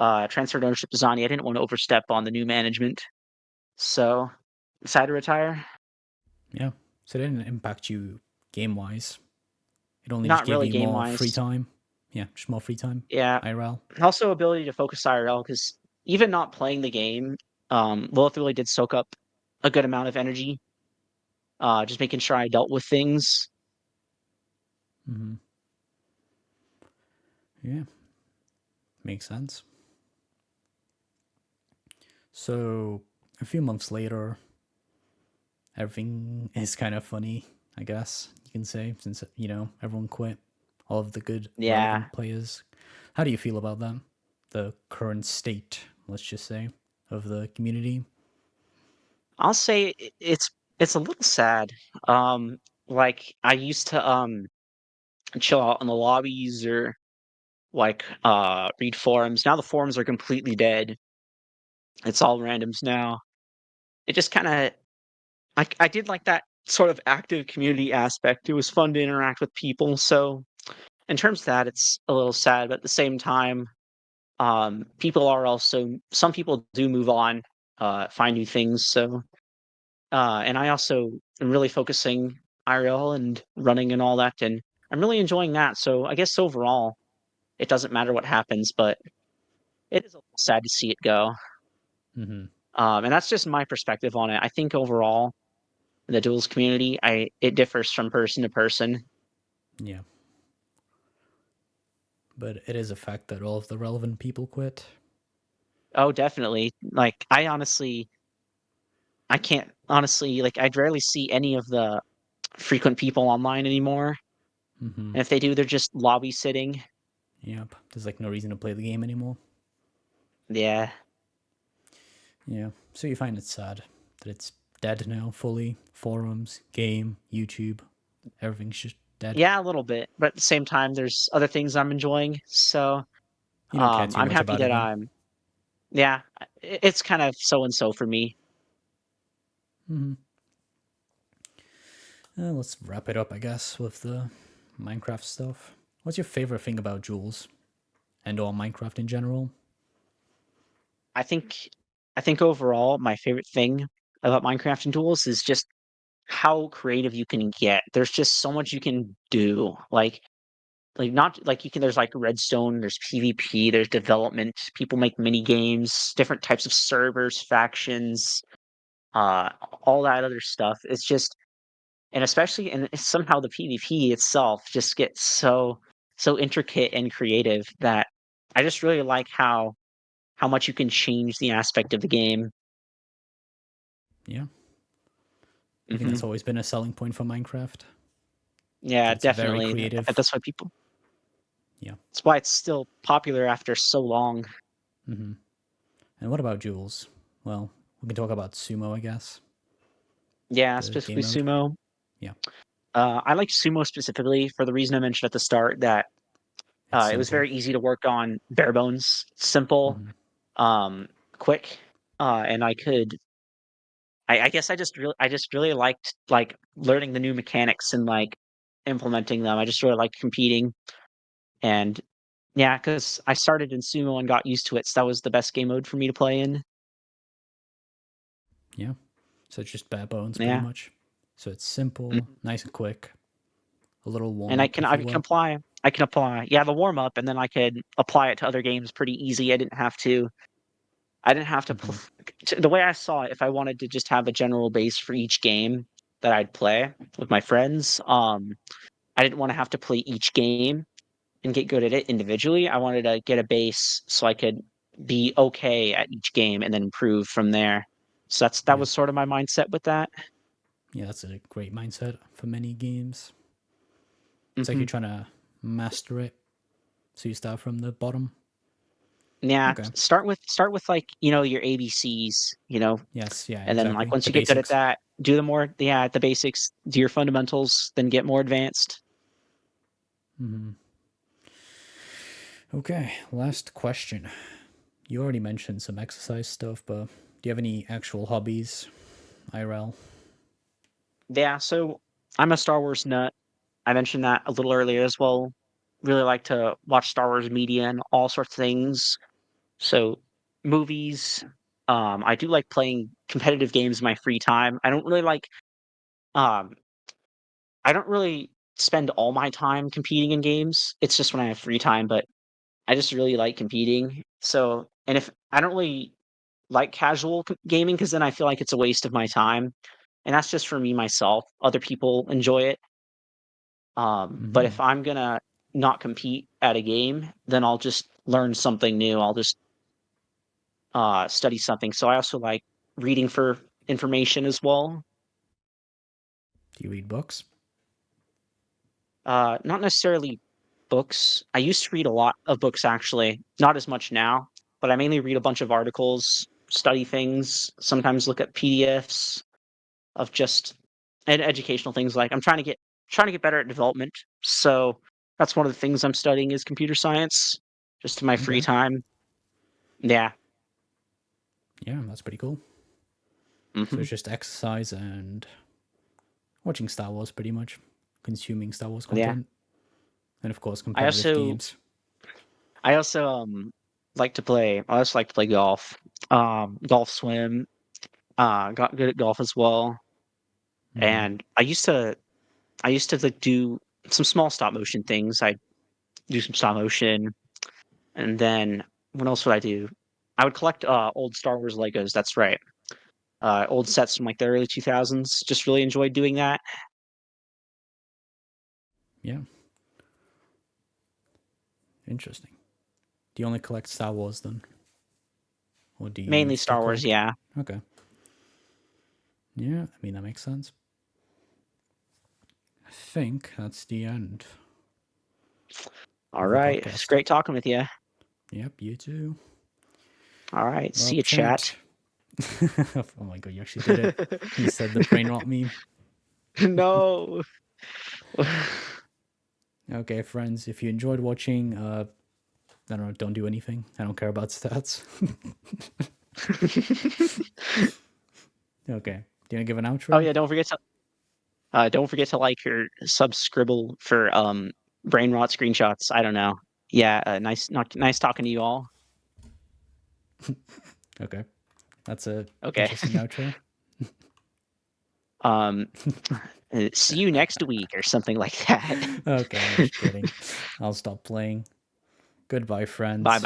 Speaker 2: Transferred ownership to Zani. I didn't want to overstep on the new management, so decided to retire.
Speaker 1: Yeah. So it didn't impact you game wise. It only just
Speaker 2: Not
Speaker 1: gave
Speaker 2: really
Speaker 1: you
Speaker 2: game
Speaker 1: more free
Speaker 2: wise.
Speaker 1: time. Yeah, just more free time.
Speaker 2: Yeah,
Speaker 1: IRL.
Speaker 2: and also ability to focus IRL because even not playing the game, Lilith really did soak up a good amount of energy. Just making sure I dealt with things.
Speaker 1: Mm-hmm. Yeah, makes sense. So a few months later, everything is kind of funny, I guess you can say, since everyone quit. All of the good
Speaker 2: Yeah,
Speaker 1: relevant players. How do you feel about them? The current state, let's just say, of the community.
Speaker 2: I'll say it's a little sad. Um, like I used to chill out in the lobbies or like read forums. Now the forums are completely dead. It's all randoms now. It just kind of I did like that sort of active community aspect. It was fun to interact with people. So in terms of that, it's a little sad, but at the same time, people are also some people do move on, find new things. So and I also am really focusing IRL and running and all that, and I'm really enjoying that. So I guess overall, it doesn't matter what happens, but it is a little sad to see it go.
Speaker 1: Mm-hmm.
Speaker 2: And that's just my perspective on it. I think overall, in the duels community, I it differs from person to person.
Speaker 1: Yeah, but it is a fact that all of the relevant people quit.
Speaker 2: Oh, definitely. Like I can't honestly like I'd rarely see any of the frequent people online anymore.
Speaker 1: Mm-hmm.
Speaker 2: And if they do, they're just lobby sitting.
Speaker 1: Yep. There's like no reason to play the game anymore.
Speaker 2: Yeah.
Speaker 1: Yeah. So you find it sad that it's dead now fully. Forums, game, YouTube, everything's just dead.
Speaker 2: Yeah, a little bit. But at the same time, there's other things I'm enjoying. So
Speaker 1: You don't care too
Speaker 2: I'm
Speaker 1: much
Speaker 2: happy
Speaker 1: about it
Speaker 2: that
Speaker 1: then.
Speaker 2: yeah, it's kind of so and so for me.
Speaker 1: Mm-hmm. Let's wrap it up, I guess, with the Minecraft stuff. What's your favorite thing about Jules and or Minecraft in general?
Speaker 2: I think I think overall my favorite thing about Minecraft and Duels is just how creative you can get. There's just so much you can do. Like not like you can there's like redstone, there's PvP, there's development, people make mini games, different types of servers, factions, uh all that other stuff. It's just and especially and somehow the PvP itself just gets so intricate and creative that I just really like how much you can change the aspect of the game.
Speaker 1: Yeah. I think that's always been a selling point for Minecraft.
Speaker 2: Yeah,
Speaker 1: It's very
Speaker 2: definitely.
Speaker 1: creative.
Speaker 2: That's why people.
Speaker 1: Yeah.
Speaker 2: That's why it's still popular after so long.
Speaker 1: And what about Duels? Well, we can talk about Sumo, I guess.
Speaker 2: Yeah,
Speaker 1: The game
Speaker 2: specifically
Speaker 1: mode.
Speaker 2: Sumo.
Speaker 1: Yeah.
Speaker 2: I like Sumo specifically for the reason I mentioned at the start that
Speaker 1: It's
Speaker 2: it was
Speaker 1: simple.
Speaker 2: very easy to work on, bare bones, simple, quick, and I could. I guess I just really liked like learning the new mechanics and like implementing them. I just really liked competing, and yeah, because I started in Sumo and got used to it, so that was the best game mode for me to play in.
Speaker 1: Yeah. So it's just bare bones, pretty
Speaker 2: Yeah.
Speaker 1: much. So it's simple,
Speaker 2: Mhm.
Speaker 1: nice and quick. A little warm
Speaker 2: And
Speaker 1: up, if
Speaker 2: I
Speaker 1: you
Speaker 2: can
Speaker 1: will.
Speaker 2: apply yeah, the warm up, and then I could apply it to other games pretty easy. I didn't have to pl the way I saw it, if I wanted to just have a general base for each game that I'd play with my friends, I didn't wanna have to play each game and get good at it individually. I wanted to get a base so I could be okay at each game and then improve from there. So that
Speaker 1: Yeah.
Speaker 2: was sort of my mindset with that.
Speaker 1: Yeah, that's a great mindset for many games. It's like you're
Speaker 2: Mhm.
Speaker 1: trying to master it. So you start from the bottom.
Speaker 2: Yeah,
Speaker 1: Okay.
Speaker 2: start with, like, your ABCs,
Speaker 1: Yes, yeah,
Speaker 2: and then, like,
Speaker 1: exactly.
Speaker 2: once
Speaker 1: The
Speaker 2: you get good at
Speaker 1: basics.
Speaker 2: that, do the basics, do your fundamentals, then get more advanced.
Speaker 1: Okay, last question. You already mentioned some exercise stuff, but do you have any actual hobbies, IRL?
Speaker 2: Yeah, so I'm a Star Wars nut. I mentioned that a little earlier as well. Really like to watch Star Wars media and all sorts of things. So movies, I do like playing competitive games in my free time. Um, I don't really spend all my time competing in games. It's just when I have free time, but I just really like competing. So, and if I don't really like casual gaming because then I feel like it's a waste of my time. And that's just for me myself. Other people enjoy it. But if I'm gonna not compete at a game, then I'll just learn something new. I'll just study something. So I also like reading for information as well.
Speaker 1: Do you read books?
Speaker 2: Not necessarily books. I used to read a lot of books actually, not as much now, but I mainly read a bunch of articles, study things, sometimes look at PDFs of just educational things. Like I'm trying to get better at development. So that's one of the things I'm studying is computer science, just in my free
Speaker 1: Okay.
Speaker 2: time. Yeah.
Speaker 1: Yeah, that's pretty cool. So
Speaker 2: hmm
Speaker 1: it's just exercise and watching Star Wars, pretty much. Consuming Star Wars
Speaker 2: Yeah.
Speaker 1: content. And of course,
Speaker 2: I
Speaker 1: competitive
Speaker 2: also
Speaker 1: games.
Speaker 2: I also I also like to play golf. Golf swim. Got good at golf as well. And I used to like do some small stop motion things. I do some stop motion, and then what else would I do? I would collect old Star Wars Legos. That's right, old sets from like the early 2000s. Just really enjoyed doing that.
Speaker 1: Yeah, interesting. Do you only collect Star Wars then? Or do you
Speaker 2: Mainly
Speaker 1: still
Speaker 2: Star Wars,
Speaker 1: collect?
Speaker 2: yeah.
Speaker 1: Okay. Yeah, I mean, that makes sense. I think that's the end
Speaker 2: All
Speaker 1: of the
Speaker 2: right, it's
Speaker 1: podcast.
Speaker 2: great talking with you.
Speaker 1: Yep, you too.
Speaker 2: All right,
Speaker 1: Well,
Speaker 2: see you, chat.
Speaker 1: chat. Oh my god, you actually did it. You said the brain rot meme.
Speaker 2: No.
Speaker 1: Okay, friends, if you enjoyed watching, I don't know, don't do anything. I don't care about stats. Okay. Do you want to give an
Speaker 2: Oh
Speaker 1: outro?
Speaker 2: yeah, don't forget to like or subscribble for brain rot screenshots. I don't know. Yeah, nice talking to you all.
Speaker 1: Okay. That's a
Speaker 2: Okay.
Speaker 1: interesting outro.
Speaker 2: um See you next week or something like that.
Speaker 1: Okay, I'm just kidding. I'll stop playing. Goodbye,
Speaker 2: Bye
Speaker 1: friends.
Speaker 2: bye.